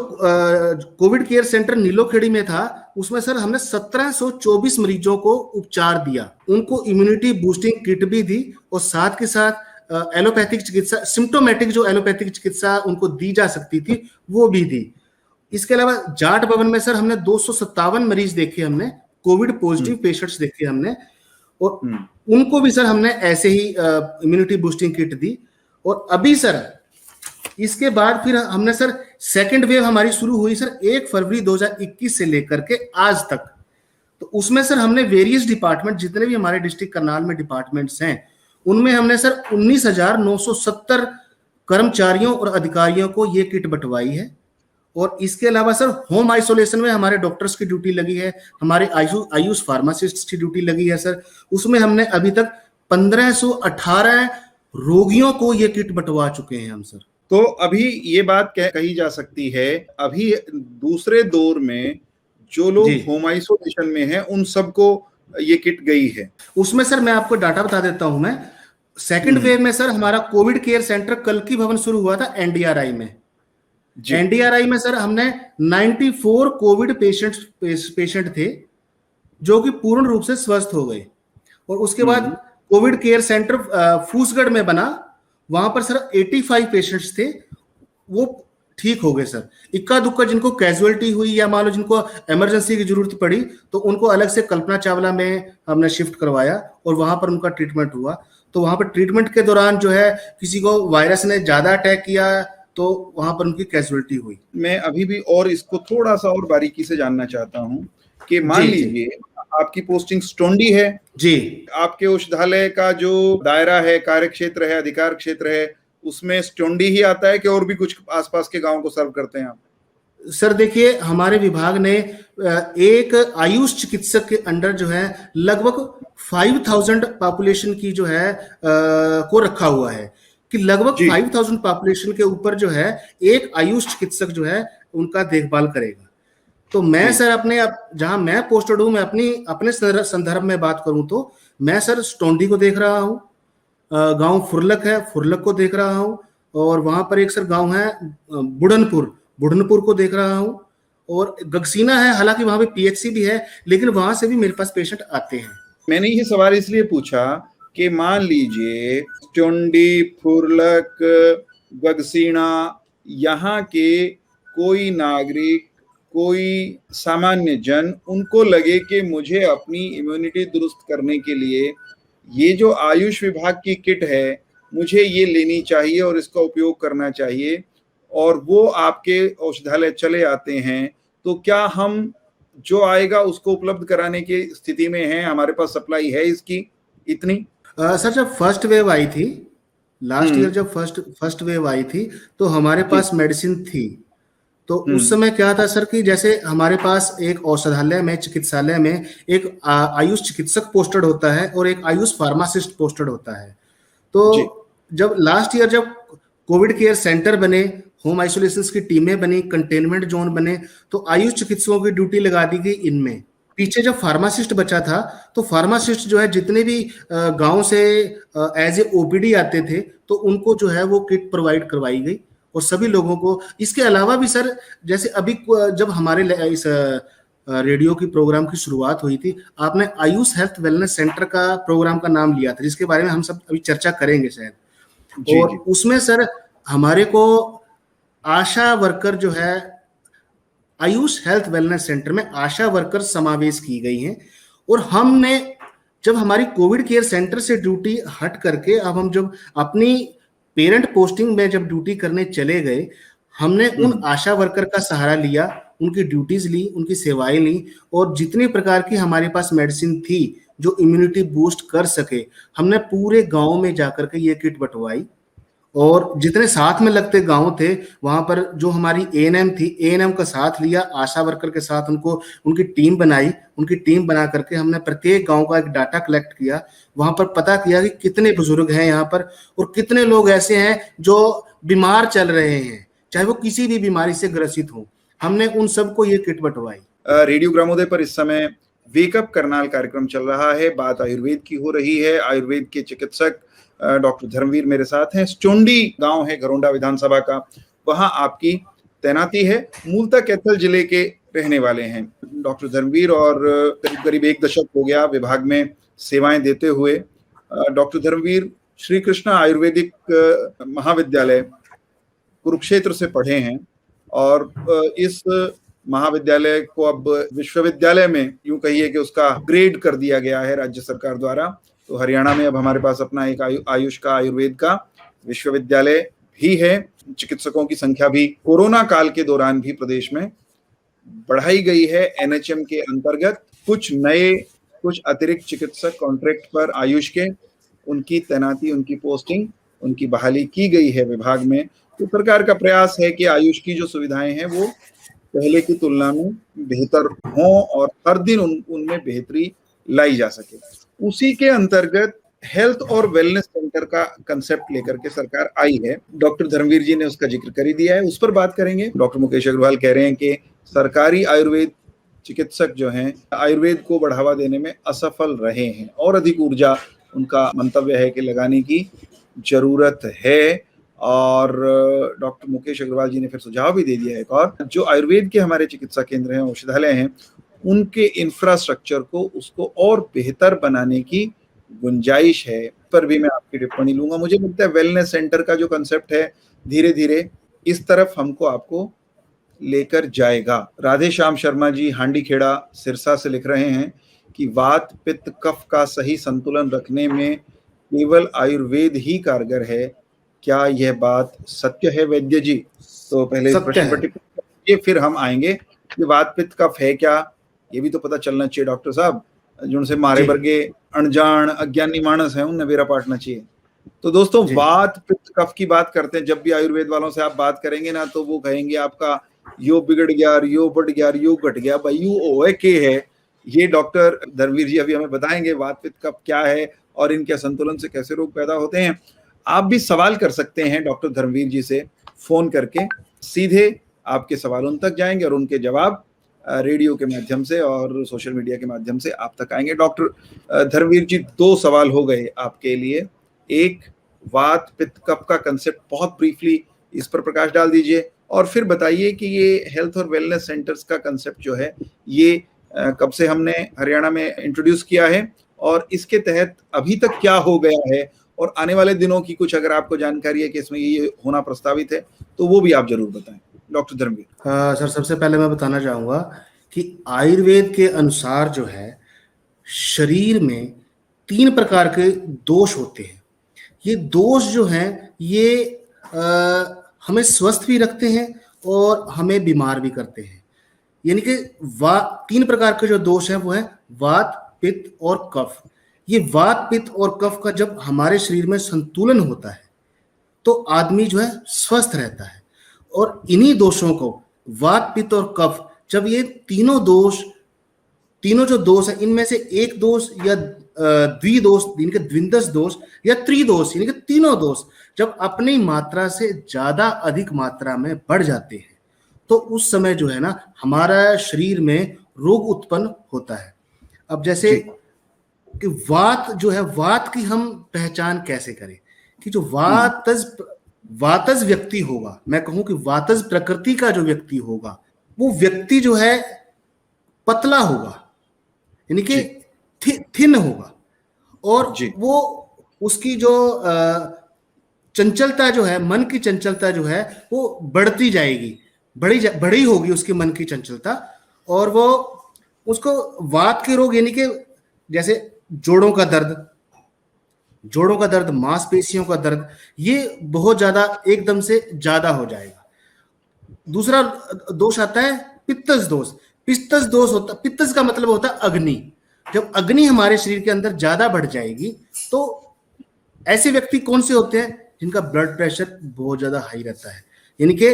कोविड केयर सेंटर नीलोखेड़ी में था, उसमें सर हमने 1724 मरीजों को उपचार दिया, उनको इम्यूनिटी बूस्टिंग किट भी दी और साथ के साथ एलोपैथिक चिकित्सा, सिम्टोमेटिक जो एलोपैथिक चिकित्सा उनको दी जा सकती थी वो भी दी। इसके अलावा जाट भवन में सर हमने 257 मरीज देखे, हमने कोविड पॉजिटिव पेशेंट्स देखे हमने, और उनको भी सर हमने ऐसे ही इम्यूनिटी बूस्टिंग किट दी। और अभी सर इसके बाद फिर हमने सर सेकंड वेव हमारी शुरू हुई सर 1 फरवरी 2021 से लेकर के आज तक। तो उसमें सर हमने वेरियस डिपार्टमेंट, जितने भी हमारे डिस्ट्रिक्ट करनाल में डिपार्टमेंट्स हैं, उनमें हमने सर 19,970 कर्मचारियों और अधिकारियों को ये किट बंटवाई है। और इसके अलावा सर होम आइसोलेशन में हमारे डॉक्टर्स की ड्यूटी लगी है, हमारे आयुष फार्मासिस्ट की ड्यूटी लगी है सर। उसमें हमने अभी तक 1518 रोगियों को ये किट बंटवा चुके हैं हम सर। तो अभी ये बात कही जा सकती है, अभी दूसरे दौर में जो लोग होम आइसोलेशन में हैं उन सबको ये किट गई है। उसमें सर मैं आपको डाटा बता देता हूं। मैं सेकंड वेव में सर हमारा कोविड केयर सेंटर कल्की भवन शुरू हुआ था एनडीआरआई में। एनडीआरआई में सर हमने 94 कोविड पेशेंट थे जो कि पूर्ण रूप से स्वस्थ हो गए। और उसके बाद कोविड केयर सेंटर फूसगढ़ में बना, वहां पर सर 85 पेशेंट्स थे, वो ठीक हो गए सर। इक्का दुक्का जिनको कैजुअलिटी हुई या मान लो जिनको इमरजेंसी की जरूरत पड़ी तो उनको अलग से कल्पना चावला में हमने शिफ्ट करवाया और वहां पर उनका ट्रीटमेंट हुआ। तो वहां पर ट्रीटमेंट के दौरान जो है किसी को वायरस ने ज्यादा अटैक किया तो वहां पर उनकी कैजुअलिटी हुई। मैं अभी भी और इसको थोड़ा सा और बारीकी से जानना चाहता हूँ कि मान जी, लीजिए आपकी पोस्टिंग स्टोंडी है, जी आपके औषधालय का जो दायरा है, कार्य क्षेत्र है, अधिकार क्षेत्र है, उसमें स्टोंडी ही आता है कि और भी कुछ आसपास के गांव को सर्व करते हैं आप? सर देखिए, हमारे विभाग ने एक आयुष चिकित्सक के अंडर जो है लगभग 5000 पॉपुलेशन की जो है को रखा हुआ है कि लगभग जी 5000 पॉपुलेशन के ऊपर जो है एक आयुष चिकित्सक जो है उनका देखभाल करेगा। तो मैं जी सर अपने जहां मैं पोस्टेड हूं, मैं अपने संदर्भ में बात करूं तो मैं सर स्टोंडी को देख रहा हूं, गांव फुरलक है, फुरलक को देख रहा हूं, और वहां पर एक सर गांव है बुढ़नपुर को देख रहा हूं, और गगसीना है, हालांकि वहां पे पीएचसी भी है, लेकिन वहां से भी मेरे पास पेशेंट आते हैं। मैंने ये सवाल इसलिए पूछा कि मान लीजिए चुंडी, फुरलक, गगसीना, यहाँ के कोई नागरिक, कोई सामान्य जन, उनको लगे कि मुझे अपनी इम्यूनिटी दुरुस्त करने के लिए ये जो आयुष विभाग की किट है मुझे ये लेनी चाहिए और इसका उपयोग करना चाहिए, और वो आपके औषधालय चले आते हैं, तो क्या हम जो आएगा उसको उपलब्ध कराने की स्थिति में है? हमारे पास सप्लाई है इसकी इतनी? सर जब फर्स्ट वेव आई थी लास्ट ईयर, जब फर्स्ट वेव आई थी तो हमारे पास मेडिसिन थी। तो उस समय क्या था सर कि जैसे हमारे पास एक औषधालय में, चिकित्सालय में एक आयुष चिकित्सक पोस्टेड होता है और एक आयुष फार्मासिस्ट पोस्टेड होता है। तो जब लास्ट ईयर जब कोविड केयर सेंटर बने, होम आइसोलेशन की टीमें बनी, कंटेनमेंट जोन बने, तो आयुष चिकित्सकों की ड्यूटी लगा दी गई इनमें। पीछे जब फार्मासिस्ट बचा था तो फार्मासिस्ट जो है जितने भी गांव से एज ए ओपीडी आते थे तो उनको जो है वो किट प्रोवाइड करवाई गई और सभी लोगों को। इसके अलावा भी सर जैसे अभी जब हमारे इस रेडियो की प्रोग्राम की शुरुआत हुई थी, आपने आयुष हेल्थ वेलनेस सेंटर का प्रोग्राम का नाम लिया था, जिसके बारे में हम सब अभी चर्चा करेंगे शायद। और उसमें सर हमारे को आशा वर्कर जो है आयुष हेल्थ वेलनेस सेंटर में आशा वर्कर समावेश की गई हैं। और हमने जब हमारी कोविड केयर सेंटर से ड्यूटी हट करके अब हम जब अपनी पेरेंट पोस्टिंग में जब ड्यूटी करने चले गए, हमने उन आशा वर्कर का सहारा लिया, उनकी ड्यूटीज ली, उनकी सेवाएं ली, और जितनी प्रकार की हमारे पास मेडिसिन थी जो इम्यूनिटी बूस्ट कर सके, हमने पूरे गांव में जाकर के ये किट बंटवाई। और जितने साथ में लगते गांव थे वहां पर जो हमारी एएनएम थी, एएनएम का साथ लिया, आशा वर्कर के साथ उनको उनकी टीम बनाई, उनकी टीम बना करके हमने प्रत्येक गांव का एक डाटा कलेक्ट किया, वहां पर पता किया कि कितने बुजुर्ग हैं यहाँ पर और कितने लोग ऐसे हैं जो बीमार चल रहे हैं, चाहे वो किसी भी बीमारी से ग्रसित हो। हमने उन सबको ये किट बंटवाई। रेडियो ग्रामोदय पर इस समय वेकअप करनाल कार्यक्रम चल रहा है, बात आयुर्वेद की हो रही है। आयुर्वेद के चिकित्सक डॉक्टर धर्मवीर मेरे साथ हैं। स्टोंडी गांव है घरोंडा विधानसभा का, वहां आपकी तैनाती है। मूलतः कैथल जिले के रहने वाले हैं डॉक्टर धर्मवीर, और करीब करीब 1 दशक हो गया विभाग में सेवाएं देते हुए। डॉक्टर धर्मवीर श्री कृष्णा आयुर्वेदिक महाविद्यालय कुरुक्षेत्र से पढ़े हैं, और इस महाविद्यालय को अब विश्वविद्यालय में यूं कहिए कि उसका ग्रेड कर दिया गया है राज्य सरकार द्वारा। तो हरियाणा में अब हमारे पास अपना एक आयुष का, आयुर्वेद का विश्वविद्यालय भी है। चिकित्सकों की संख्या भी कोरोना काल के दौरान भी प्रदेश में बढ़ाई गई है। एनएचएम के अंतर्गत कुछ नए, कुछ अतिरिक्त चिकित्सक कॉन्ट्रैक्ट पर आयुष के, उनकी तैनाती, उनकी पोस्टिंग, उनकी बहाली की गई है विभाग में। तो सरकार का प्रयास है कि आयुष की जो सुविधाएं हैं वो पहले की तुलना में बेहतर हों और हर दिन उनमें बेहतरी लाई जा सके। उसी के अंतर्गत हेल्थ और वेलनेस सेंटर का कंसेप्ट लेकर के सरकार आई है। डॉक्टर धर्मवीर जी ने उसका जिक्र कर ही दिया है, उस पर बात करेंगे। डॉक्टर मुकेश अग्रवाल कह रहे हैं कि सरकारी आयुर्वेद चिकित्सक जो हैं आयुर्वेद को बढ़ावा देने में असफल रहे हैं और अधिक ऊर्जा, उनका मंतव्य है कि लगाने की जरूरत है। और डॉक्टर मुकेश अग्रवाल जी ने फिर सुझाव भी दे दिया है, एक और जो आयुर्वेद के हमारे चिकित्सा केंद्र हैं, औषधालय हैं, उनके इंफ्रास्ट्रक्चर को, उसको और बेहतर बनाने की गुंजाइश है। पर भी मैं आपकी टिप्पणी लूंगा। मुझे लगता है वेलनेस सेंटर का जो कंसेप्ट है धीरे धीरे इस तरफ हमको आपको लेकर जाएगा। राधे श्याम शर्मा जी हांडी खेड़ा सिरसा से लिख रहे हैं कि वात पित्त कफ का सही संतुलन रखने में केवल आयुर्वेद ही कारगर है, क्या यह बात सत्य है वैद्य जी? तो पहले इस प्रश्न पर टिप्पणी करिए, फिर हम आएंगे कि वात पित्त कफ है क्या, ये भी तो पता चलना चाहिए डॉक्टर साहब। जिनसे मारे वर्गे अनजान अज्ञानी मानस है उन्हें बेरा पाटना चाहिए। तो दोस्तों वात पित्त कफ की बात करते हैं। जब भी आयुर्वेद वालों से आप बात करेंगे ना तो वो कहेंगे आपका यो बिगड़ गया, यो बढ़ गया, यो घट गया। भाई यू ओए के है, ये डॉक्टर धर्मवीर जी अभी हमें बताएंगे वात पित्त कफ क्या है और इनके संतुलन से कैसे रोग पैदा होते हैं। आप भी सवाल कर सकते हैं डॉक्टर धर्मवीर जी से फोन करके, सीधे आपके सवाल उन तक जाएंगे और उनके जवाब रेडियो के माध्यम से और सोशल मीडिया के माध्यम से आप तक आएंगे। डॉक्टर धर्मवीर जी, 2 सवाल हो गए आपके लिए। एक, वात पित्त कफ का कंसेप्ट बहुत ब्रीफली इस पर प्रकाश डाल दीजिए और फिर बताइए कि ये हेल्थ और वेलनेस सेंटर्स का कंसेप्ट जो है ये कब से हमने हरियाणा में इंट्रोड्यूस किया है और इसके तहत अभी तक क्या हो गया है और आने वाले दिनों की कुछ अगर आपको जानकारी है कि इसमें ये होना प्रस्तावित है तो वो भी आप जरूर बताएं डॉक्टर धर्मवीर। सर, सबसे पहले मैं बताना चाहूंगा कि आयुर्वेद के अनुसार जो है शरीर में 3 प्रकार के दोष होते हैं। ये दोष जो हैं ये हमें स्वस्थ भी रखते हैं और हमें बीमार भी करते हैं। यानी कि 3 प्रकार के जो दोष हैं वो है वात, पित्त और कफ। ये वात, पित्त और कफ का जब हमारे शरीर में संतुलन होता है तो आदमी जो है स्वस्थ रहता है। और इन्हीं दोषों को वात, पित्त और कफ, जब ये तीनों जो दोष है इनमें से एक दोष या द्विदोष यानी कि द्विंदस दोष या त्रिदोष यानी कि तीनों दोष जब अपनी मात्रा से ज्यादा अधिक मात्रा में बढ़ जाते हैं तो उस समय जो है ना हमारा शरीर में रोग उत्पन्न होता है। अब जैसे कि वात जो है, वात की हम पहचान कैसे करें कि जो वातज व्यक्ति होगा, मैं कहूं कि वातज प्रकृति का जो व्यक्ति होगा वो व्यक्ति जो है पतला होगा यानी कि थिन होगा और वो उसकी जो चंचलता जो है, मन की चंचलता जो है वो बढ़ती जाएगी, बड़ी होगी उसकी मन की चंचलता। और वो उसको वात के रोग यानी कि जैसे जोड़ों का दर्द, मांसपेशियों का दर्द, ये बहुत ज्यादा एकदम से ज्यादा हो जाएगा। दूसरा दोष आता है पित्तज दोष। पित्तज का मतलब होता है अग्नि। जब अग्नि हमारे शरीर के अंदर ज्यादा बढ़ जाएगी तो ऐसे व्यक्ति कौन से होते हैं जिनका ब्लड प्रेशर बहुत ज्यादा हाई रहता है, यानी कि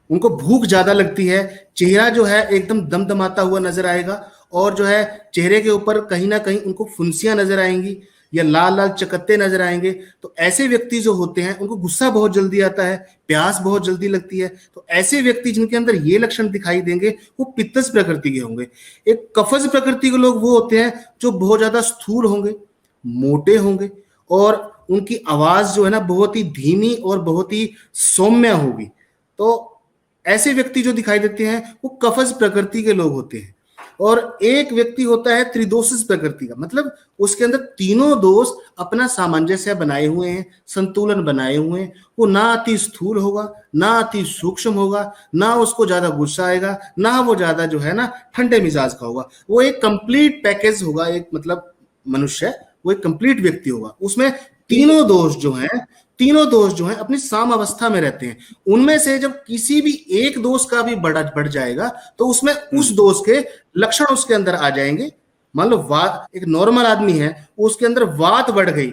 उनको भूख ज्यादा लगती है, चेहरा जो है एकदम दमदमाता हुआ नजर आएगा और जो है चेहरे के ऊपर कहीं ना कहीं उनको फुंसियां नजर आएंगी या लाल लाल चकत्ते नजर आएंगे। तो ऐसे व्यक्ति जो होते हैं उनको गुस्सा बहुत जल्दी आता है, प्यास बहुत जल्दी लगती है। तो ऐसे व्यक्ति जिनके अंदर ये लक्षण दिखाई देंगे वो पित्तज प्रकृति के होंगे। एक कफज प्रकृति के लोग वो होते हैं जो बहुत ज्यादा स्थूल होंगे, मोटे होंगे और उनकी आवाज जो है ना बहुत ही धीमी और बहुत ही सौम्य होगी। तो ऐसे व्यक्ति जो दिखाई देते हैं वो कफज प्रकृति के लोग होते हैं। और एक व्यक्ति होता है त्रिदोषिस प्रकृति का, मतलब उसके अंदर तीनों दोष अपना सामंजस्य बनाए हुए हैं, संतुलन बनाए हुए हैं। वो ना अति स्थूल होगा, ना अति सूक्ष्म होगा, ना उसको ज्यादा गुस्सा आएगा, ना वो ज्यादा जो है ना ठंडे मिजाज का होगा। वो एक कंप्लीट पैकेज होगा, एक मतलब मनुष्य वो एक कंप्लीट व्यक्ति होगा। उसमें तीनों दोष जो हैं अपनी साम अवस्था में रहते हैं। उनमें से जब किसी भी एक दोष का भी बढ़ जाएगा तो उसमें उस दोष के लक्षण उसके अंदर आ जाएंगे। मान लो वात, एक नॉर्मल आदमी है उसके अंदर वात बढ़ गई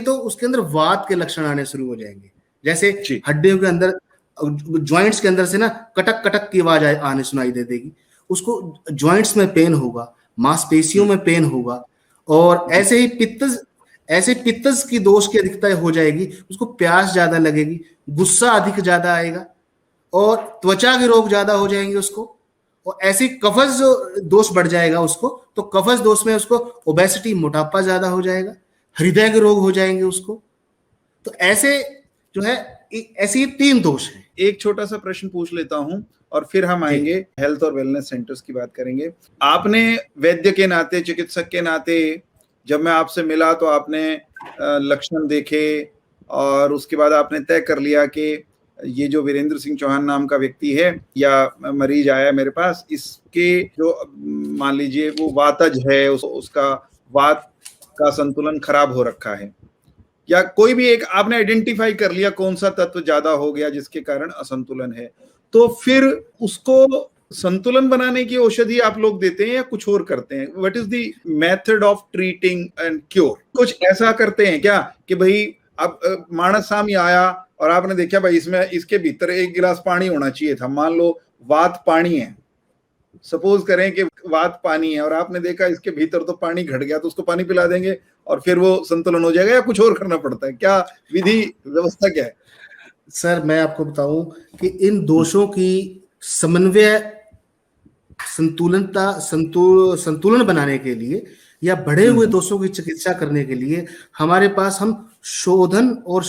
तो उसके अंदर वात के लक्षण आने शुरू हो जाएंगे। जैसे हड्डियों के अंदर, ज्वाइंट्स के अंदर से ना कटक कटक की आवाज आने सुनाई दे देगी, उसको ज्वाइंट्स में पेन होगा, मांसपेशियों में पेन होगा। और ऐसे ही पित्तज की दोष की अधिकता हो जाएगी, उसको प्यास ज्यादा लगेगी, गुस्सा अधिक ज्यादा आएगा और त्वचा के रोग ज्यादा हो जाएंगे उसको। और ऐसे कफज दोष बढ़ जाएगा उसको, तो कफज दोष में उसको ओबेसिटी, मोटापा ज्यादा हो जाएगा, हृदय के रोग हो जाएंगे उसको। तो ऐसे जो है ऐसे 3 दोष हैं। एक छोटा सा प्रश्न पूछ लेता हूं और फिर हम आएंगे हेल्थ और वेलनेस सेंटर्स की बात करेंगे। आपने वैद्य के नाते, चिकित्सक के नाते जब मैं आपसे मिला तो आपने लक्षण देखे और उसके बाद आपने तय कर लिया कि ये जो वीरेंद्र सिंह चौहान नाम का व्यक्ति है या मरीज आया मेरे पास, इसके जो मान लीजिए वो वातज है, उसका वात का संतुलन खराब हो रखा है, या कोई भी एक आपने आइडेंटिफाई कर लिया कौन सा तत्व ज्यादा हो गया जिसके कारण असंतुलन है, तो फिर उसको संतुलन बनाने की औषधि आप लोग देते हैं या कुछ और करते हैं? What is the method of treating and cure? कुछ ऐसा करते हैं क्या कि भाई अब मानस सामी आया और आपने देखा भाई इसमें इसके भीतर 1 गिलास पानी होना चाहिए था, मान लो वात पानी है, सपोज करें कि वात पानी है और आपने देखा इसके भीतर तो पानी घट गया, तो उसको पानी पिला देंगे और फिर वो संतुलन हो जाएगा, या कुछ और करना पड़ता है? क्या विधि व्यवस्था क्या है? सर मैं आपको बताऊं कि इन दोषों की समन्वय संतुलन बनाने के लिए या बढ़े हुए दोषों की चिकित्सा करने के लिए हमारे पास हम शोधन और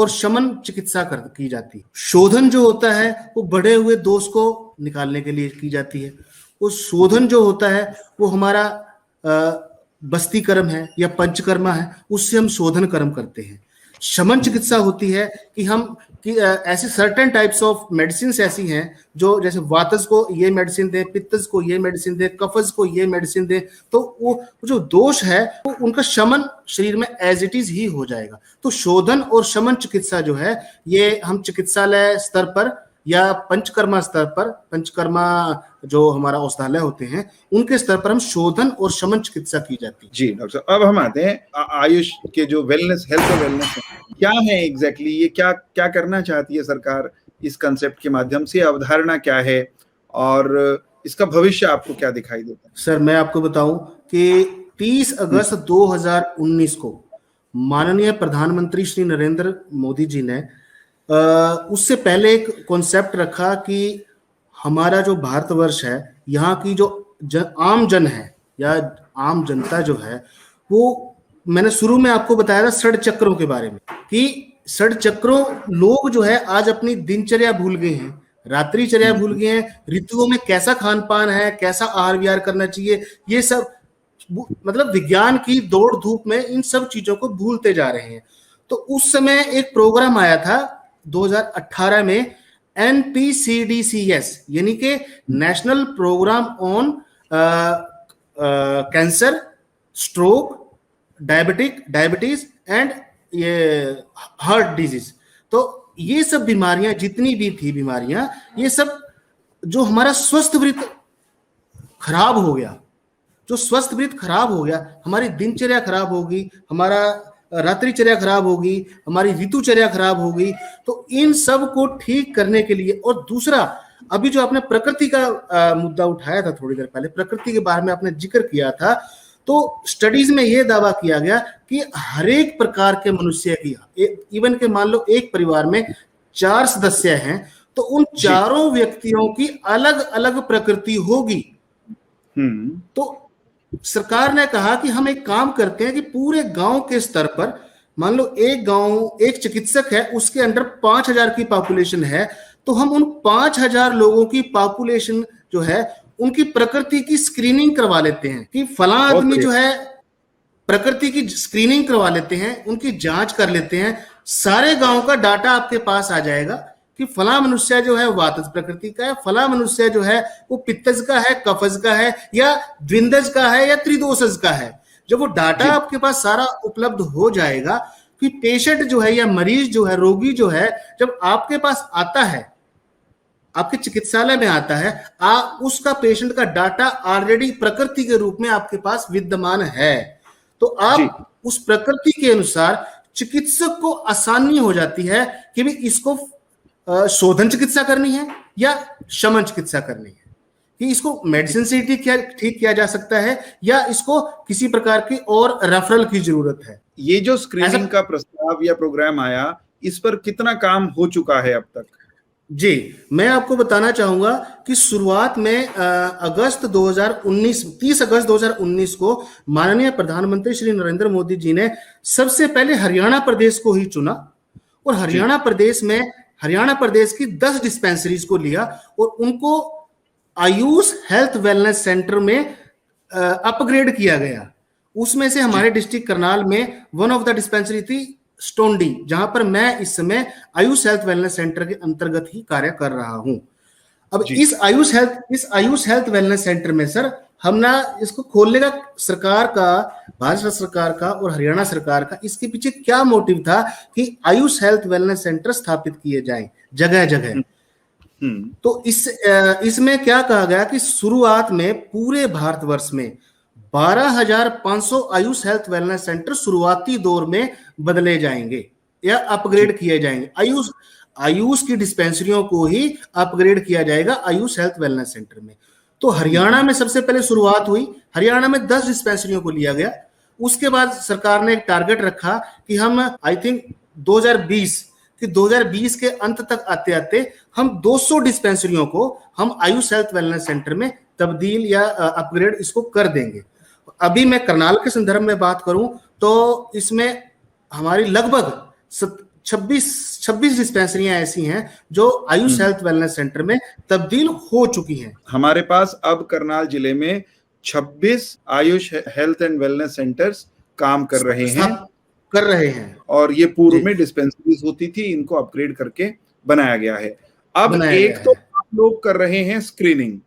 शमन चिकित्सा की जाती है। शोधन जो होता है वो बढ़े हुए दोष को निकालने के लिए की जाती है। वो शोधन जो होता है वो हमारा बस्ती कर्म है या पंचकर्मा है, उससे हम शोधन कर्म करते हैं। शमन चिकित्सा होती है कि ऐसी सर्टेन टाइप्स ऑफ मेडिसिन ऐसी हैं जो जैसे वातज को ये मेडिसिन दे, पित्तज को ये मेडिसिन दे, कफज को ये मेडिसिन दे, तो वो जो दोष है वो उनका शमन शरीर में एज इट इज ही हो जाएगा। तो शोधन और शमन चिकित्सा जो है ये हम चिकित्सालय स्तर पर या पंचकर्मा स्तर पर, पंचकर्मा जो हमारा औषधालय होते हैं उनके स्तर पर हम शोधन और शमन चिकित्सा की जाती है। जी डॉक्टर साहब, अब हम आते हैं आयुष के जो वेलनेस, हेल्थ और वेलनेस है, क्या है एग्जैक्टली ये, क्या करना चाहती है सरकार इस कंसेप्ट के माध्यम से? अवधारणा क्या है और इसका भविष्य आपको क्या दिखाई देता है? सर मैं आपको बताऊं कि 30 अगस्त 2019 को माननीय प्रधानमंत्री श्री नरेंद्र मोदी जी ने उससे पहले एक कॉन्सेप्ट रखा कि हमारा जो भारतवर्ष है, यहाँ की जो आम जन है या आम जनता जो है, वो मैंने शुरू में आपको बताया था षड चक्रों के बारे में कि षड चक्रों लोग जो है आज अपनी दिनचर्या भूल गए हैं, रात्रिचर्या भूल गए हैं, ऋतुओं में कैसा खान पान है, कैसा आहार विहार करना चाहिए, ये सब मतलब विज्ञान की दौड़ धूप में इन सब चीजों को भूलते जा रहे हैं। तो उस समय एक प्रोग्राम आया था 2018 में NPCDCS यानी कि national programme on cancer, stroke, diabetes and ये हार्ट डिजीज। तो ये सब बीमारियां जितनी भी थी बीमारियां, ये सब जो हमारा स्वस्थ वृत्त खराब हो गया, जो स्वस्थ वृत्त खराब हो गया, हमारी दिनचर्या खराब होगी, हमारा रात्रिचर्या खराब होगी, हमारी ऋतुचर्या खराब होगी। तो इन सब को ठीक करने के लिए, और दूसरा अभी जो आपने प्रकृति का मुद्दा उठाया था थोड़ी देर पहले, प्रकृति के बारे में आपने जिक्र किया था, तो स्टडीज में यह दावा किया गया कि हर एक प्रकार के मनुष्य की, इवन के मान लो एक परिवार में 4 सदस्य हैं तो उन चारों व्यक्तियों की अलग अलग प्रकृति होगी। तो सरकार ने कहा कि हम एक काम करते हैं कि पूरे गांव के स्तर पर, मान लो एक गांव एक चिकित्सक है, उसके अंडर 5000 की पॉपुलेशन है, तो हम उन 5000 लोगों की पॉपुलेशन जो है उनकी प्रकृति की स्क्रीनिंग करवा लेते हैं कि फला आदमी जो है प्रकृति की स्क्रीनिंग करवा लेते हैं, उनकी जांच कर लेते हैं, सारे गांव का डाटा आपके पास आ जाएगा कि फला मनुष्य जो है वातज प्रकृति का है, फला मनुष्य जो है वो पित्तज का है, कफज का है, या द्विंदज का है, या त्रिदोषज का है। जब वो डाटा आपके पास सारा उपलब्ध हो जाएगा कि पेशेंट जो है या मरीज जो है, रोगी जो है, जब आपके पास आता है, आपके चिकित्सालय में आता है, उसका पेशेंट का डाटा ऑलरेडी प्रकृति के रूप में आपके पास विद्यमान है। तो आप उस प्रकृति के अनुसार चिकित्सक को आसानी हो जाती है कि भी इसको शोधन चिकित्सा करनी है या शमन चिकित्सा करनी है, कि इसको मेडिसिन से ठीक किया जा सकता है या इसको किसी प्रकार की और रेफरल की जरूरत है। ये जो स्क्रीनिंग का प्रस्ताव या प्रोग्राम आया, इस पर कितना काम हो चुका है अब तक? जी, मैं आपको बताना चाहूंगा कि शुरुआत में 30 अगस्त 2019 को माननीय प्रधानमंत्री श्री नरेंद्र मोदी जी ने सबसे पहले हरियाणा प्रदेश को ही चुना और हरियाणा प्रदेश की 10 डिस्पेंसरीज को लिया और उनको आयुष हेल्थ वेलनेस सेंटर में अपग्रेड किया गया। उसमें से हमारे डिस्ट्रिक्ट करनाल में वन ऑफ द डिस्पेंसरी थी स्टोंडी, जहां पर मैं इस समय आयुष हेल्थ वेलनेस सेंटर के अंतर्गत ही कार्य कर रहा हूं। अब जी। इस आयुष हेल्थ वेलनेस सेंटर में सर हम ना इसको खोलने का सरकार का, भारत सरकार का और हरियाणा सरकार का, इसके पीछे क्या मोटिव था कि आयुष हेल्थ वेलनेस सेंटर स्थापित किए जाएं जगह जगह। तो इसमें क्या कहा गया कि शुरुआत में पूरे भारतवर्ष में 12,500 आयुष हेल्थ वेलनेस सेंटर शुरुआती दौर में बदले जाएंगे या अपग्रेड किए जाएंगे। आयुष की डिस्पेंसरियों को ही अपग्रेड किया जाएगा आयुष हेल्थ वेलनेस सेंटर में। तो हरियाणा में सबसे पहले शुरुआत हुई, हरियाणा में 10 डिस्पेंसरियों को लिया गया। उसके बाद सरकार ने एक टारगेट रखा कि हम आई थिंक 2020 के अंत तक आते आते हम 200 डिस्पेंसरियों को हम आयुष हेल्थ वेलनेस सेंटर में तब्दील या अपग्रेड इसको कर देंगे। अभी मैं करनाल के संदर्भ में बात करूं तो इसमें हमारी लगभग 26 डिस्पेंसरियां ऐसी हैं जो आयुष हेल्थ वेलनेस सेंटर में तब्दील हो चुकी हैं। हमारे पास अब करनाल जिले में 26 Ayush health and wellness centres काम कर रहे हैं और ये पूर्व में डिस्पेंसरीज होती थी, इनको अपग्रेड करके बनाया गया है। अब एक तो आप लोग कर रहे हैं स्क्रीनिंग,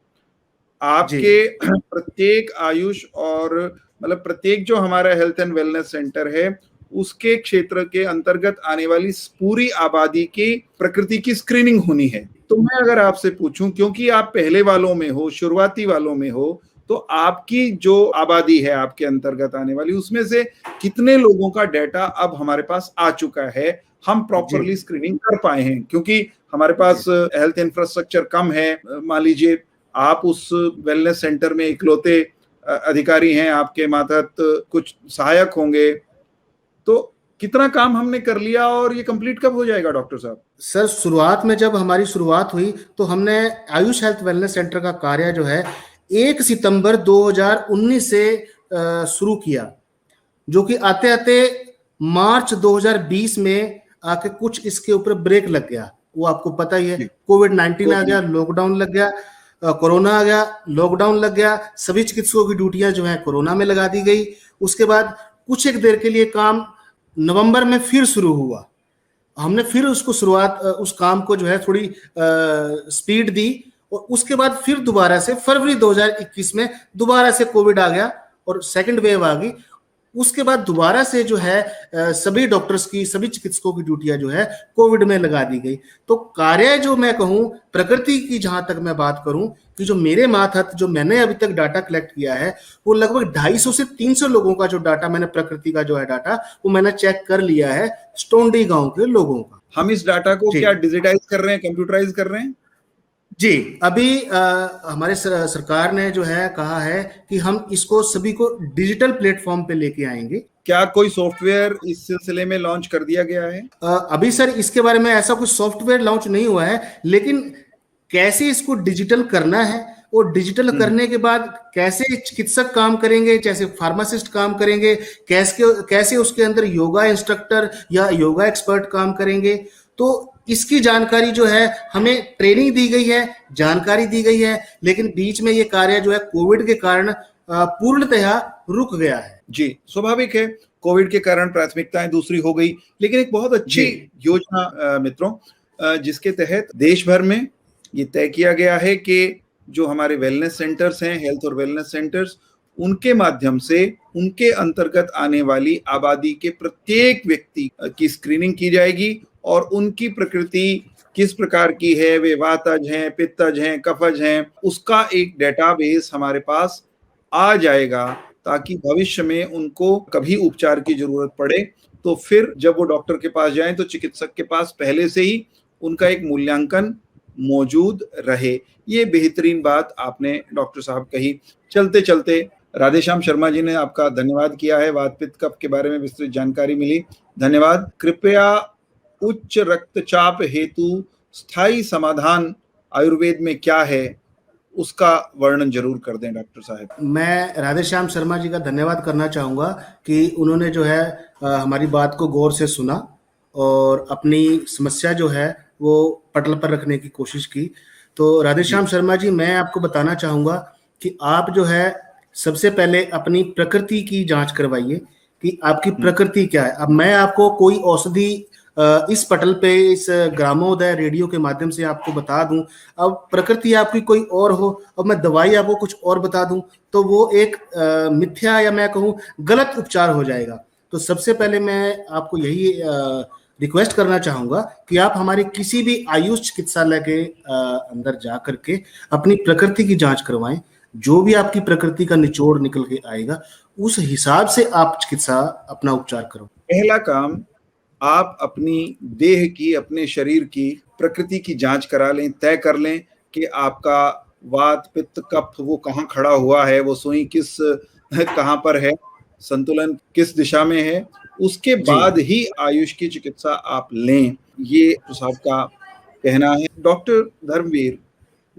आपके प्रत्येक आयुष और मतलब प्रत्येक जो हमारा हेल्थ एंड वेलनेस सेंटर है उसके क्षेत्र के अंतर्गत आने वाली पूरी आबादी की प्रकृति की स्क्रीनिंग होनी है। तो मैं अगर आपसे पूछूं, क्योंकि आप पहले वालों में हो, शुरुआती वालों में हो, तो आपकी जो आबादी है आपके अंतर्गत आने वाली, उसमें से कितने लोगों का डेटा अब हमारे पास आ चुका है, हम प्रॉपरली स्क्रीनिंग कर पाए हैं? क्योंकि हमारे पास हेल्थ इंफ्रास्ट्रक्चर कम है। मान लीजिए आप उस वेलनेस सेंटर में इकलौते अधिकारी हैं, आपके मातहत कुछ सहायक होंगे, तो कितना काम हमने कर लिया और ये कंप्लीट कब हो जाएगा डॉक्टर साहब? सर शुरुआत में जब हमारी शुरुआत हुई तो हमने आयुष हेल्थ वेलनेस सेंटर का कार्य जो है 1 सितंबर 2019 से शुरू किया, जो कि आते आते मार्च 2020 में आके कुछ इसके ऊपर ब्रेक लग गया। वो आपको पता ही है, कोविड-19 आ गया, लॉकडाउन लग गया, कोरोना आ गया, लॉकडाउन लग गया, सभी चिकित्सकों की ड्यूटियां जो है कोरोना में लगा दी गई। उसके बाद कुछ एक देर के लिए काम नवंबर में फिर शुरू हुआ, हमने फिर उसको उस काम को जो है थोड़ी स्पीड दी और उसके बाद फिर दोबारा से फरवरी 2021 में दोबारा से कोविड आ गया और सेकंड वेव आ गई। उसके बाद दोबारा से जो है सभी डॉक्टर्स की, सभी चिकित्सकों की ड्यूटियां जो है कोविड में लगा दी गई। तो कार्य जो मैं कहूं प्रकृति की, जहां तक मैं बात करूं कि जो मेरे मातहत जो मैंने अभी तक डाटा कलेक्ट किया है वो लगभग 250 से 300 लोगों का जो डाटा मैंने प्रकृति का जो है डाटा वो मैंने चेक कर लिया है स्टोंडी गांव के लोगों का। हम इस डाटा को क्या डिजिटाइज कर रहे हैं, कंप्यूटराइज कर रहे हैं? जी, अभी हमारे सरकार ने जो है कहा है कि हम इसको सभी को डिजिटल प्लेटफॉर्म पे लेके आएंगे। क्या कोई सॉफ्टवेयर इस सिलसिले में लॉन्च कर दिया गया है? अभी सर इसके बारे में ऐसा कुछ सॉफ्टवेयर लॉन्च नहीं हुआ है, लेकिन कैसे इसको डिजिटल करना है और डिजिटल करने के बाद कैसे चिकित्सक काम करेंगे, जैसे फार्मासिस्ट काम करेंगे, कैसे उसके अंदर योगा इंस्ट्रक्टर या योगा एक्सपर्ट काम करेंगे, तो इसकी जानकारी जो है हमें ट्रेनिंग दी गई है, जानकारी दी गई है, लेकिन बीच में ये कार्य जो है कोविड के कारण पूर्णतः रुक गया है। जी, स्वाभाविक है, कोविड के कारण प्राथमिकताएं दूसरी हो गई, लेकिन एक बहुत अच्छी योजना मित्रों, जिसके तहत देश भर में ये तय किया गया है कि जो हमारे वेलनेस सेंटर्स हैं, हेल्थ और वेलनेस सेंटर्स, उनके माध्यम से उनके अंतर्गत आने वाली आबादी के प्रत्येक व्यक्ति की स्क्रीनिंग की जाएगी और उनकी प्रकृति किस प्रकार की है, वे वातज हैं, पित्तज हैं, कफज हैं, उसका एक डेटाबेस हमारे पास आ जाएगा, ताकि भविष्य में उनको कभी उपचार की जरूरत पड़े तो फिर जब वो डॉक्टर के पास जाएं तो चिकित्सक के पास पहले से ही उनका एक मूल्यांकन मौजूद रहे। ये बेहतरीन बात आपने डॉक्टर साहब कही। चलते चलते राधेश्याम शर्मा जी ने आपका धन्यवाद किया है, वात पित्त कफ के बारे में विस्तृत जानकारी मिली, धन्यवाद। कृपया उच्च रक्तचाप हेतु स्थायी समाधान आयुर्वेद में क्या है उसका वर्णन जरूर कर दें डॉक्टर साहब। मैं राधेश्याम शर्मा जी का धन्यवाद करना चाहूँगा कि उन्होंने जो है हमारी बात को गौर से सुना और अपनी समस्या जो है वो पटल पर रखने की कोशिश की। तो राधेश्याम शर्मा जी, मैं आपको बताना चाहूँगा कि आप जो है सबसे पहले अपनी प्रकृति की जांच करवाइए कि आपकी प्रकृति क्या है। अब मैं आपको कोई औषधि इस पटल पे, इस ग्रामोदय रेडियो के माध्यम से आपको बता दूं, अब प्रकृति आपकी कोई और हो, अब मैं दवाई आपको कुछ और बता दूं, तो वो एक मिथ्या या मैं कहूँ गलत उपचार हो जाएगा। तो सबसे पहले मैं आपको यही रिक्वेस्ट करना चाहूंगा कि आप हमारे किसी भी आयुष चिकित्सालय के अंदर जा करके अपनी प्रकृति की जांच करवाएं। जो भी आपकी प्रकृति का निचोड़ निकल के आएगा, उस हिसाब से आप चिकित्सा अपना उपचार करो। पहला काम, आप अपनी देह की, अपने शरीर की प्रकृति की जांच करा लें, तय कर लें कि आपका वात पित्त कफ वो कहाँ खड़ा हुआ है, वो सुई किस कहाँ पर है, संतुलन किस दिशा में है। उसके बाद ही आयुष की चिकित्सा आप लें, ये साहब का कहना है। डॉक्टर धर्मवीर,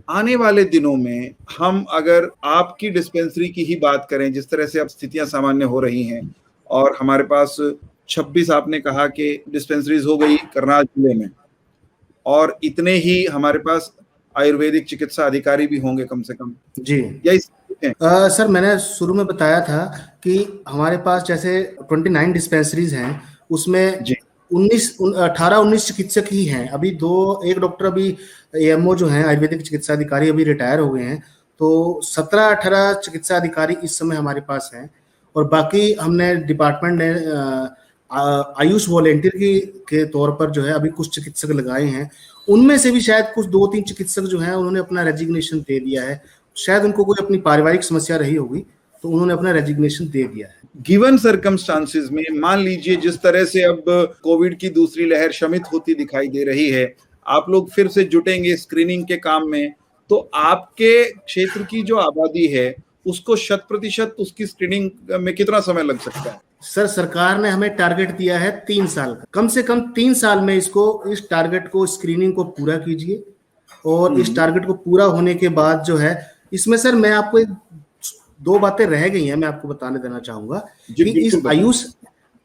आने वाले दिनों में हम अगर आपकी डिस्पेंसरी की ही बात करें, जिस तरह से अब स्थितियां सामान्य हो रही हैं और हमारे पास 26 आपने कहा कि डिस्पेंसरीज हो गई करनाल जिले में, और इतने ही हमारे पास आयुर्वेदिक चिकित्सा अधिकारी भी होंगे कम से कम जी, या इस सर मैंने शुरू में बताया था कि हमारे पास जैसे 29 डिस्पेंसरीज हैं, उसमें 18-19 चिकित्सक ही हैं। अभी एक डॉक्टर अभी एएमओ जो हैं, आयुर्वेदिक चिकित्सा अधिकारी, अभी रिटायर हो गए हैं। तो 17-18 चिकित्सा अधिकारी इस समय हमारे पास हैं, और बाकी हमने डिपार्टमेंट ने आयुष वॉलेंटियर के तौर पर जो है अभी कुछ चिकित्सक लगाए हैं। उनमें से भी शायद कुछ 2-3 चिकित्सक जो हैं उन्होंने अपना रेजिग्नेशन दे दिया है। शायद उनको कोई अपनी पारिवारिक समस्या रही होगी, तो उन्होंने अपना रेजिग्नेशन दे दिया है। गिवन सर्कमस्टांसेस में, मान लीजिए जिस तरह से अब कोविड की दूसरी लहर शमित होती दिखाई दे रही है, आप लोग फिर से जुटेंगे स्क्रीनिंग के काम में, तो आपके क्षेत्र की जो आबादी है उसको 100% उसकी स्क्रीनिंग में कितना समय लग सकता है? सर, सरकार ने हमें टारगेट दिया है 3 साल का। कम से कम 3 साल में इस टारगेट को, स्क्रीनिंग को पूरा कीजिए। और इस टारगेट को पूरा होने के बाद जो है, इसमें सर मैं आपको 2 बातें रह गई हैं, मैं आपको बताने देना चाहूंगा कि इस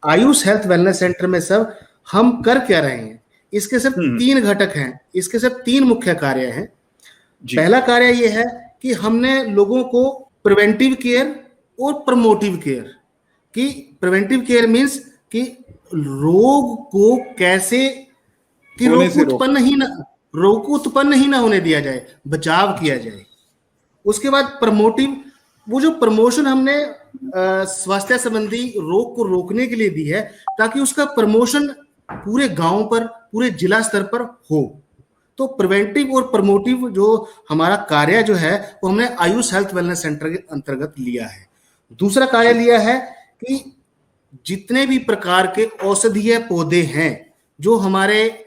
आयुष हेल्थ वेलनेस सेंटर में सब हम कर क्या रहे हैं। इसके सिर्फ 3 घटक हैं, इसके सिर्फ 3 मुख्य कार्य हैं। पहला कार्य यह है कि हमने लोगों को प्रिवेंटिव केयर और प्रमोटिव केयर की, प्रिवेंटिव केयर मीन्स कि रोग को कैसे, कि रोग को उत्पन्न ही ना होने दिया जाए, बचाव किया जाए। उसके बाद प्रमोटिव, वो जो प्रमोशन हमने स्वास्थ्य संबंधी रोग को रोकने के लिए दी है, ताकि उसका प्रमोशन पूरे गांव पर, पूरे जिला स्तर पर हो। तो प्रिवेंटिव और प्रमोटिव जो हमारा कार्य जो है, वो हमने आयुष हेल्थ वेलनेस सेंटर के अंतर्गत लिया है। दूसरा कार्य लिया है कि जितने भी प्रकार के औषधीय पौधे हैं जो हमारे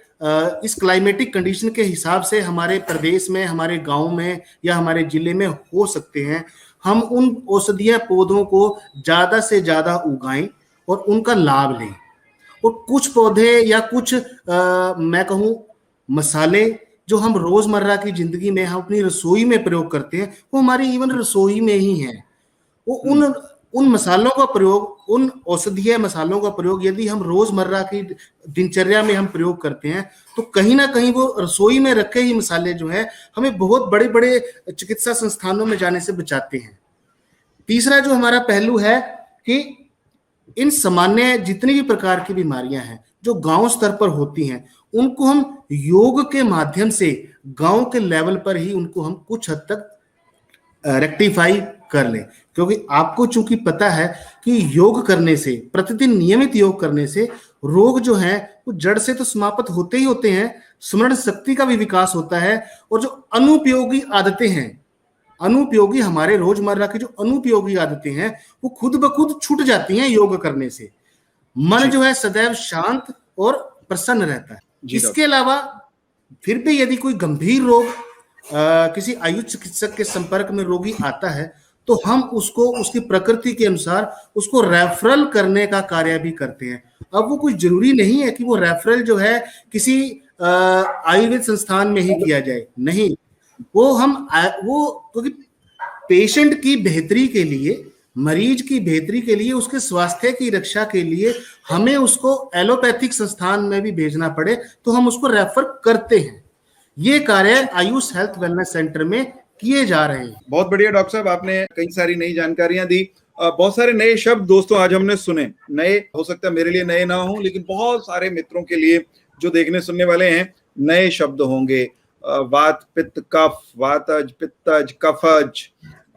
इस क्लाइमेटिक कंडीशन के हिसाब से हमारे प्रदेश में, हमारे गांव में या हमारे जिले में हो सकते हैं, हम उन औषधीय पौधों को ज्यादा से ज्यादा उगाएं और उनका लाभ लें। और कुछ पौधे या कुछ मैं कहूँ मसाले जो हम रोजमर्रा की जिंदगी में, हम अपनी रसोई में प्रयोग करते हैं, वो हमारी इवन रसोई में ही है। वो उन मसालों का प्रयोग, उन औषधीय मसालों का प्रयोग यदि हम रोजमर्रा की दिनचर्या में हम प्रयोग करते हैं, तो कहीं ना कहीं वो रसोई में रखे ही मसाले जो है हमें बहुत बड़े बड़े चिकित्सा संस्थानों में जाने से बचाते हैं। तीसरा जो हमारा पहलू है कि इन सामान्य जितनी भी प्रकार की बीमारियां हैं जो गांव स्तर पर होती हैं, उनको हम योग के माध्यम से गांव के लेवल पर ही उनको हम कुछ हद तक रेक्टिफाई कर लें। क्योंकि आपको चूंकि पता है कि योग करने से, प्रतिदिन नियमित योग करने से रोग जो है वो जड़ से तो समाप्त होते ही होते हैं, स्मरण शक्ति का भी विकास होता है, और जो अनुपयोगी आदतें हैं, अनुपयोगी हमारे रोजमर्रा की जो अनुपयोगी आदतें हैं, वो खुद ब खुद छूट जाती हैं योग करने से। मन जो है सदैव शांत और प्रसन्न रहता है। इसके अलावा फिर भी यदि कोई गंभीर रोग किसी आयुष चिकित्सक के संपर्क में रोगी आता है, तो हम उसको उसकी प्रकृति के अनुसार उसको रेफरल करने का कार्य भी करते हैं। अब वो कुछ जरूरी नहीं है कि वो रेफरल जो है किसी आयुर्वेद संस्थान में ही किया जाए, नहीं, वो क्योंकि पेशेंट की बेहतरी के लिए, मरीज की बेहतरी के लिए, उसके स्वास्थ्य की रक्षा के लिए हमें उसको एलोपैथिक संस्थान में भी भेजना पड़े तो हम उसको रेफर करते हैं। ये कार्य आयुष हेल्थ वेलनेस सेंटर में किए जा रहे हैं। बहुत बढ़िया डॉक्टर साहब, आपने कई सारी नई जानकारियां दी। बहुत सारे नए शब्द दोस्तों आज हमने सुने, नए हो सकता है मेरे लिए नए ना हो, लेकिन बहुत सारे मित्रों के लिए जो देखने सुनने वाले हैं नए शब्द होंगे। वात पित्त कफ, वातज पित्तज कफज,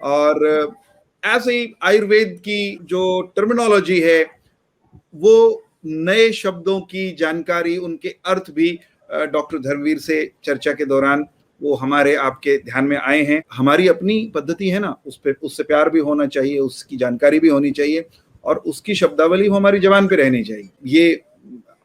और ऐसे ही आयुर्वेद की जो टर्मिनोलॉजी है वो नए शब्दों की जानकारी, उनके अर्थ भी डॉक्टर धर्मवीर से चर्चा के दौरान वो हमारे आपके ध्यान में आए हैं। हमारी अपनी पद्धति है ना, उस पे उससे प्यार भी होना चाहिए, उसकी जानकारी भी होनी चाहिए और उसकी शब्दावली वो हमारी जबान पे रहनी चाहिए। ये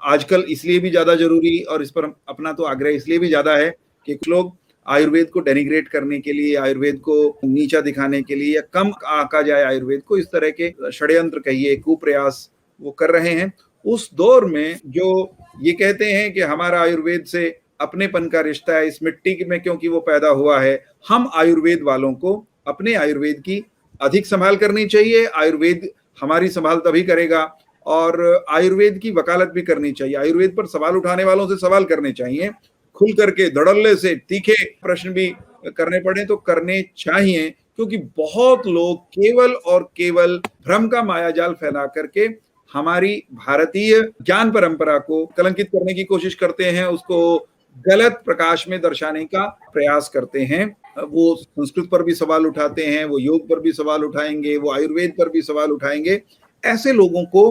आजकल इसलिए भी ज्यादा जरूरी और इस पर अपना तो आग्रह इसलिए भी ज्यादा है कि कुछ लोग आयुर्वेद को डेनिग्रेट करने के लिए, आयुर्वेद को नीचा दिखाने के लिए या कम आंका जाए आयुर्वेद को, इस तरह के षड्यंत्र कहिए, कुप्रयास वो कर रहे हैं। उस दौर में जो ये कहते हैं कि हमारा आयुर्वेद से अपनेपन का रिश्ता है, इस मिट्टी में क्योंकि वो पैदा हुआ है, हम आयुर्वेद वालों को अपने आयुर्वेद की अधिक संभाल करनी चाहिए। आयुर्वेद हमारी संभाल तभी करेगा और आयुर्वेद की वकालत भी करनी चाहिए। आयुर्वेद पर सवाल उठाने वालों से सवाल करने चाहिए, खुल करके धड़ल्ले से तीखे प्रश्न भी करने पड़े तो करने चाहिए, क्योंकि बहुत लोग केवल और केवल भ्रम का मायाजाल फैला करके हमारी भारतीय ज्ञान परंपरा को कलंकित करने की कोशिश करते हैं, उसको गलत प्रकाश में दर्शाने का प्रयास करते हैं। वो संस्कृत पर भी सवाल उठाते हैं, वो योग पर भी सवाल उठाएंगे, वो आयुर्वेद पर भी सवाल उठाएंगे। ऐसे लोगों को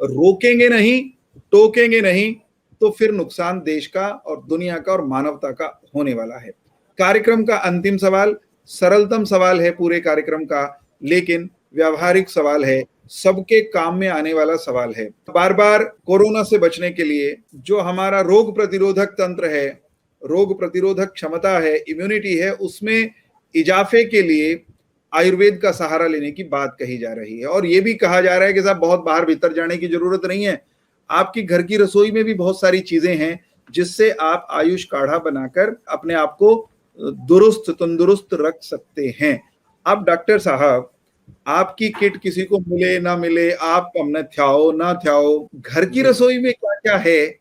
रोकेंगे नहीं, टोकेंगे नहीं तो फिर नुकसान देश का और दुनिया का और मानवता का होने वाला है। कार्यक्रम का अंतिम सवाल सरलतम सवाल है पूरे कार्यक्रम का, लेकिन व्यावहारिक सवाल है, सबके काम में आने वाला सवाल है। बार बार कोरोना से बचने के लिए जो हमारा रोग प्रतिरोधक तंत्र है, रोग प्रतिरोधक क्षमता है, इम्यूनिटी है, उसमें इजाफे के लिए आयुर्वेद का सहारा लेने की बात कही जा रही है। और ये भी कहा जा रहा है कि साहब बहुत बाहर भीतर जाने की जरूरत नहीं है, आपकी घर की रसोई में भी बहुत सारी चीजें हैं जिससे आप आयुष काढ़ा बनाकर अपने आप को दुरुस्त तंदुरुस्त रख सकते हैं। अब डॉक्टर साहब, आपकी किट किसी को मिले ना मिले, आप हमने थ्याओ ना थ्याओ, घर की रसोई में क्या क्या है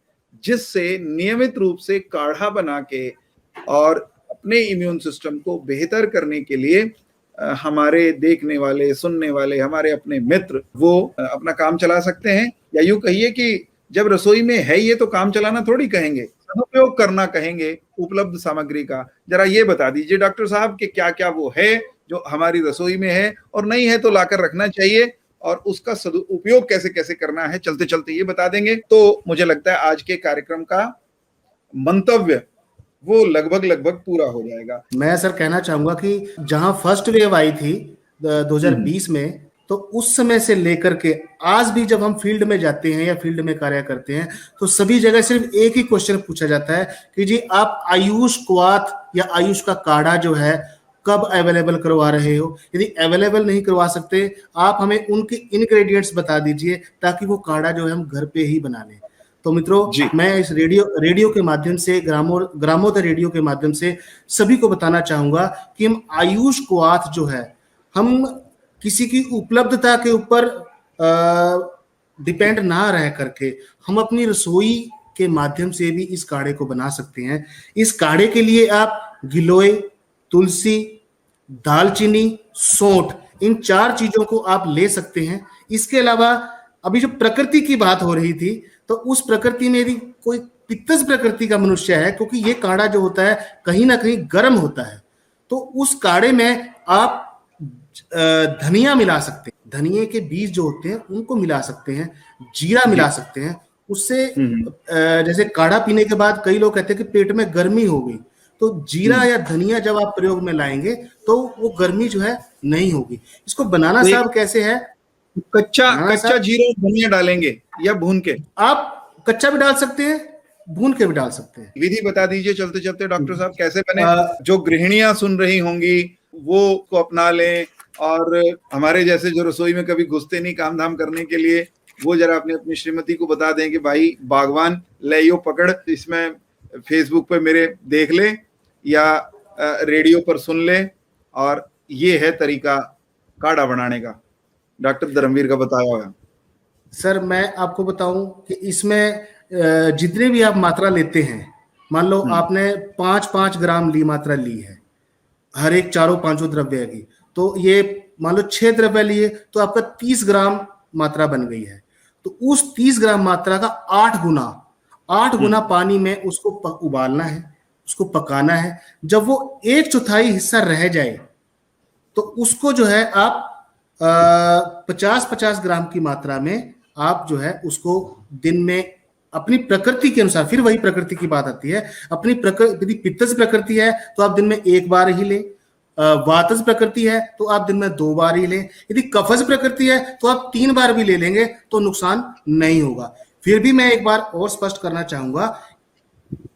जिससे नियमित रूप से काढ़ा बना के और अपने इम्यून सिस्टम को बेहतर करने के लिए हमारे देखने वाले, सुनने वाले, हमारे अपने मित्र वो अपना काम चला सकते हैं? या यूं कहिए कि जब रसोई में है ये तो काम चलाना थोड़ी कहेंगे, सदुपयोग करना कहेंगे उपलब्ध सामग्री का। जरा ये बता दीजिए डॉक्टर साहब कि क्या क्या वो है जो हमारी रसोई में है, और नहीं है तो लाकर रखना चाहिए, और उसका सदुपयोग कैसे कैसे करना है चलते चलते ये बता देंगे तो मुझे लगता है आज के कार्यक्रम का मंतव्य वो लगभग पूरा हो जाएगा। मैं सर कहना चाहूंगा कि जहां फर्स्ट वेव आई थी 2020 में, तो उस समय से लेकर के आज भी जब हम फील्ड में जाते हैं या फील्ड में कार्य करते हैं तो सभी जगह सिर्फ एक ही क्वेश्चन पूछा जाता है कि जी आप आयुष क्वाथ या आयुष का काढ़ा जो है कब अवेलेबल करवा रहे हो। यदि अवेलेबल नहीं करवा सकते, आप हमें उनके इंग्रेडिएंट्स बता दीजिए ताकि वो काढ़ा जो है हम घर पे ही बना लें। तो मित्रों, मैं इस रेडियो के माध्यम से, ग्रामोदय रेडियो के माध्यम से सभी को बताना चाहूंगा कि हम आयुष क्वाथ जो है, हम किसी की उपलब्धता के ऊपर डिपेंड ना रह करके हम अपनी रसोई के माध्यम से भी इस काढ़े को बना सकते हैं। इस काढ़े के लिए आप गिलोय, तुलसी, दालचीनी, सौंठ, इन 4 चीजों को आप ले सकते हैं। इसके अलावा अभी जो प्रकृति की बात हो रही थी, तो उस प्रकृति में भी कोई पित्तज प्रकृति का मनुष्य है, क्योंकि ये काढ़ा जो होता है कहीं ना कहीं गर्म होता है, तो उस काढ़े में आप धनिया मिला सकते हैं, धनिये के बीज जो होते हैं उनको मिला सकते हैं, जीरा मिला सकते हैं। उससे जैसे काढ़ा पीने के बाद कई लोग कहते हैं कि पेट में गर्मी हो गई, तो जीरा या धनिया जब आप प्रयोग में लाएंगे तो वो गर्मी जो है नहीं होगी। इसको बनाना साहब कैसे है? कच्चा जीरा धनिया डालेंगे या भून के? आप कच्चा भी डाल सकते हैं, भून के भी डाल सकते हैं। विधि बता दीजिए चलते चलते डॉक्टर साहब कैसे बने, जो गृहिणियां सुन रही होंगी वो को अपना लें, और हमारे जैसे जो रसोई में कभी घुसते नहीं काम धाम करने के लिए, वो जरा अपनी श्रीमती को बता दें कि भाई बागवान ले यो पकड़, इसमें फेसबुक पे मेरे देख ले या रेडियो पर सुन ले, और ये है तरीका काढ़ा बनाने का डॉक्टर धर्मवीर का बताया हुआ। सर मैं आपको बताऊं कि इसमें जितने भी आप मात्रा लेते हैं, मान लो आपने 5-5 ग्राम ली मात्रा ली है, हर एक चारों पांचों द्रव्य की। तो ये मान लो 6 द्रव्य लिए तो आपका 30 ग्राम मात्रा बन गई है। तो उस 30 ग्राम मात्रा का 8 गुना पानी में उसको उबालना है, उसको पकाना है। जब वो 1/4 हिस्सा रह जाए तो उसको जो है आप 50-50 ग्राम की मात्रा में आप जो है उसको दिन में अपनी प्रकृति के अनुसार, फिर वही प्रकृति की बात आती है, अपनी प्रकृति, यदि पित्तज प्रकृति है तो आप दिन में 1 बार ही लें, वातज प्रकृति है तो आप दिन में 2 बार ही लें, यदि कफज प्रकृति है तो आप 3 बार भी ले लेंगे तो नुकसान नहीं होगा। फिर भी मैं एक बार और स्पष्ट करना चाहूंगा,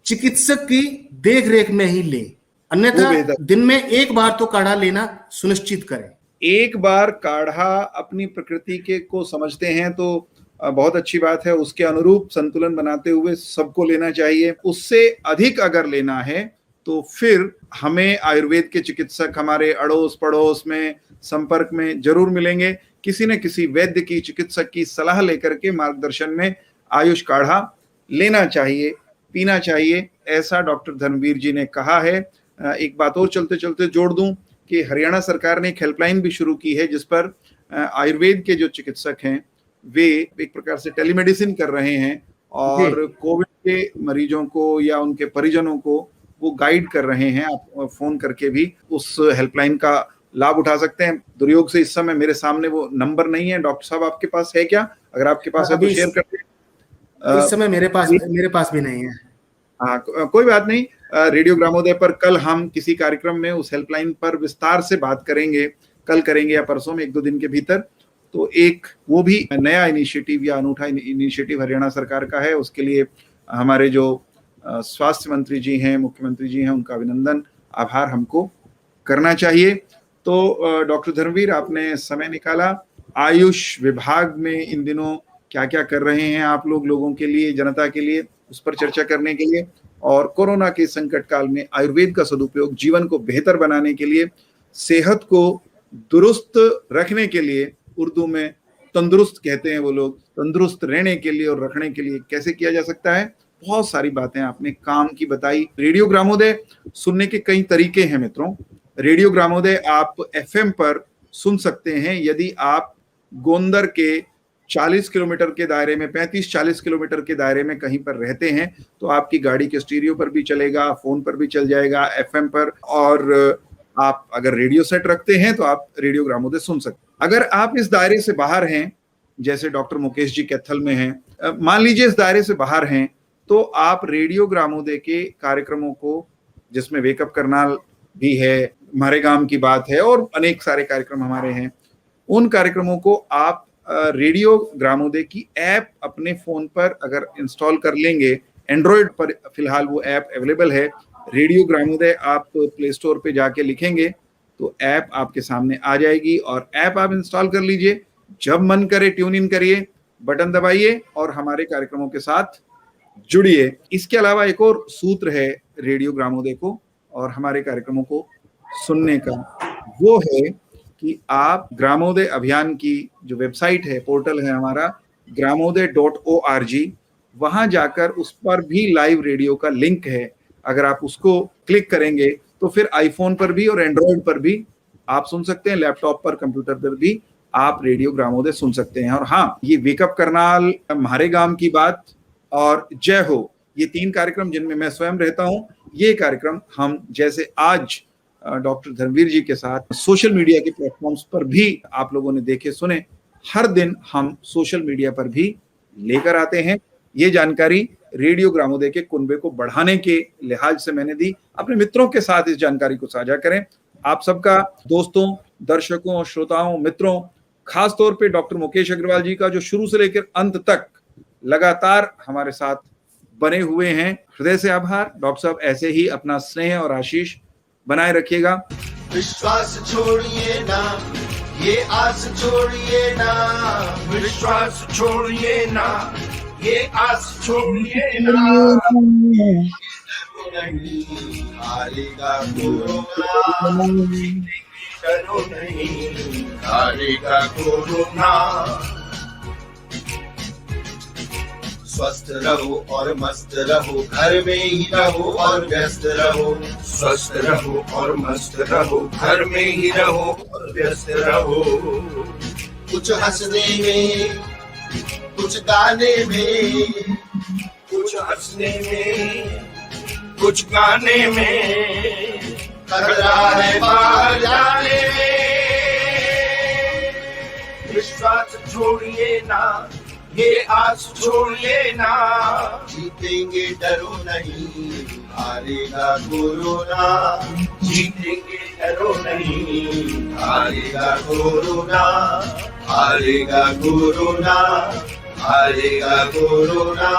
चिकित्सक की देखरेख में ही लें, अन्यथा दिन में 1 बार तो काढ़ा लेना सुनिश्चित करें। एक बार काढ़ा अपनी प्रकृति के को समझते हैं तो बहुत अच्छी बात है, उसके अनुरूप संतुलन बनाते हुए सबको लेना चाहिए। उससे अधिक अगर लेना है तो फिर हमें आयुर्वेद के चिकित्सक हमारे अड़ोस पड़ोस में संपर्क में जरूर मिलेंगे। किसी न किसी वैद्य की, चिकित्सक की सलाह लेकर के मार्गदर्शन में आयुष काढ़ा लेना चाहिए, पीना चाहिए, ऐसा डॉक्टर धर्मवीर जी ने कहा है। एक बात और चलते चलते जोड़ दूं कि हरियाणा सरकार ने एक हेल्पलाइन भी शुरू की है जिस पर आयुर्वेद के जो चिकित्सक हैं वे एक प्रकार से टेलीमेडिसिन कर रहे हैं और कोविड के मरीजों को या उनके परिजनों को वो गाइड कर रहे हैं। आप फोन करके भी उस हेल्पलाइन का लाभ उठा सकते हैं। दुर्योग से इस समय मेरे सामने वो नंबर नहीं है, डॉक्टर साहब आपके पास है क्या? अगर आपके पास है तो शेयर कर दें। इस समय मेरे पास भी नहीं है। हाँ, कोई बात नहीं। रेडियो ग्रामोदय पर कल हम किसी कार्यक्रम में उस हेल्पलाइन पर विस्तार से बात करेंगे, कल करेंगे या परसों में, 1-2 दिन के भीतर। तो एक वो भी नया इनिशिएटिव या अनूठा इनिशिएटिव हरियाणा सरकार का है। उसके लिए हमारे जो स्वास्थ्य मंत्री जी हैं, मुख्यमंत्री जी हैं, उनका अभिनंदन, आभार हमको करना चाहिए। तो डॉक्टर धर्मवीर, आपने समय निकाला। आयुष विभाग में इन दिनों क्या क्या कर रहे हैं आप लोगों के लिए, जनता के लिए, उस पर चर्चा करने के लिए, और कोरोना के संकट काल में आयुर्वेद का सदुपयोग जीवन को बेहतर बनाने के लिए, सेहत को दुरुस्त रखने के लिए, उर्दू में तंदुरुस्त कहते हैं वो लोग, तंदुरुस्त रहने के लिए और रखने के लिए कैसे किया जा सकता है, बहुत सारी बातें आपने काम की बताई। रेडियो ग्रामोदय सुनने के कई तरीके हैं मित्रों। रेडियो ग्रामोदय आप FM पर सुन सकते हैं। यदि आप गोंदर के 40 किलोमीटर के दायरे में, 35-40 किलोमीटर के दायरे में कहीं पर रहते हैं तो आपकी गाड़ी के स्टीरियो पर भी चलेगा, फोन पर भी चल जाएगा, FM पर। और आप अगर रेडियो सेट रखते हैं तो आप रेडियो ग्रामोदय सुन सकते हैं। अगर आप इस दायरे से बाहर हैं, जैसे डॉक्टर मुकेश जी कैथल में हैं, मान लीजिए इस दायरे से बाहर हैं, तो आप रेडियो ग्रामोदय के कार्यक्रमों को, जिसमें वेकअप करनाल भी है, हमारे गांव की बात है और अनेक सारे कार्यक्रम हमारे हैं, उन कार्यक्रमों को आप रेडियो ग्रामोदय की ऐप अपने फोन पर अगर इंस्टॉल कर लेंगे, एंड्रॉयड पर फिलहाल वो ऐप अवेलेबल है, रेडियो ग्रामोदय आप प्ले स्टोर पे जाके लिखेंगे तो ऐप आपके सामने आ जाएगी और ऐप आप इंस्टॉल कर लीजिए। जब मन करे ट्यून इन करिए, बटन दबाइए और हमारे कार्यक्रमों के साथ जुड़िए। इसके अलावा एक और सूत्र है रेडियो ग्रामोदय को और हमारे कार्यक्रमों को सुनने का, वो है कि आप ग्रामोदय अभियान की जो वेबसाइट है, पोर्टल है हमारा gramoday.org, वहां जाकर उस पर भी लाइव रेडियो का लिंक है। अगर आप उसको क्लिक करेंगे तो फिर आईफोन पर भी और एंड्रॉयड पर भी आप सुन सकते हैं, लैपटॉप पर, कंप्यूटर पर भी आप रेडियो ग्रामोदय सुन सकते हैं। और हाँ, ये वेकअप करनाल, हमारे गांव की बात और जय हो, ये 3 कार्यक्रम जिनमें मैं स्वयं रहता हूं, ये कार्यक्रम हम जैसे आज डॉक्टर धर्मवीर जी के साथ सोशल मीडिया के प्लेटफॉर्म्स पर भी आप लोगों ने देखे सुने, हर दिन हम सोशल मीडिया पर भी लेकर आते हैं। ये जानकारी रेडियो ग्रामोदय के कुनबे को बढ़ाने के लिहाज से मैंने दी। अपने मित्रों के साथ इस जानकारी को साझा करें। आप सबका, दोस्तों, दर्शकों, श्रोताओं, मित्रों, खास तौर पे डॉक्टर मुकेश अग्रवाल जी का, जो शुरू से लेकर अंत तक लगातार हमारे साथ बने हुए हैं, हृदय से आभार। डॉक्टर साहब ऐसे ही अपना स्नेह और आशीष बनाए रखिएगा। विश्वास छोड़िए ना, ये आस छोड़िए ना, विश्वास छोड़िए ना, ये आस छोड़िए ना, हारेगा कोरोना, करो नहीं, हारेगा कोरोना। स्वस्थ रहो और मस्त रहो, घर में ही रहो और व्यस्त रहो। स्वस्थ रहो और मस्त रहो, घर में ही रहो और व्यस्त रहो। कुछ हंसने में, कुछ गाने में, कुछ हंसने में, कुछ गाने में, खतरा है बाहर जाने में। विश्वास छोड़िए ना, ये आस छोड़िए ना, जीतेंगे डरो नहीं, हारेगा कोरोना। जीतेंगे डरो नहीं, हारेगा कोरोना, हारेगा कोरोना, हारेगा कोरोना।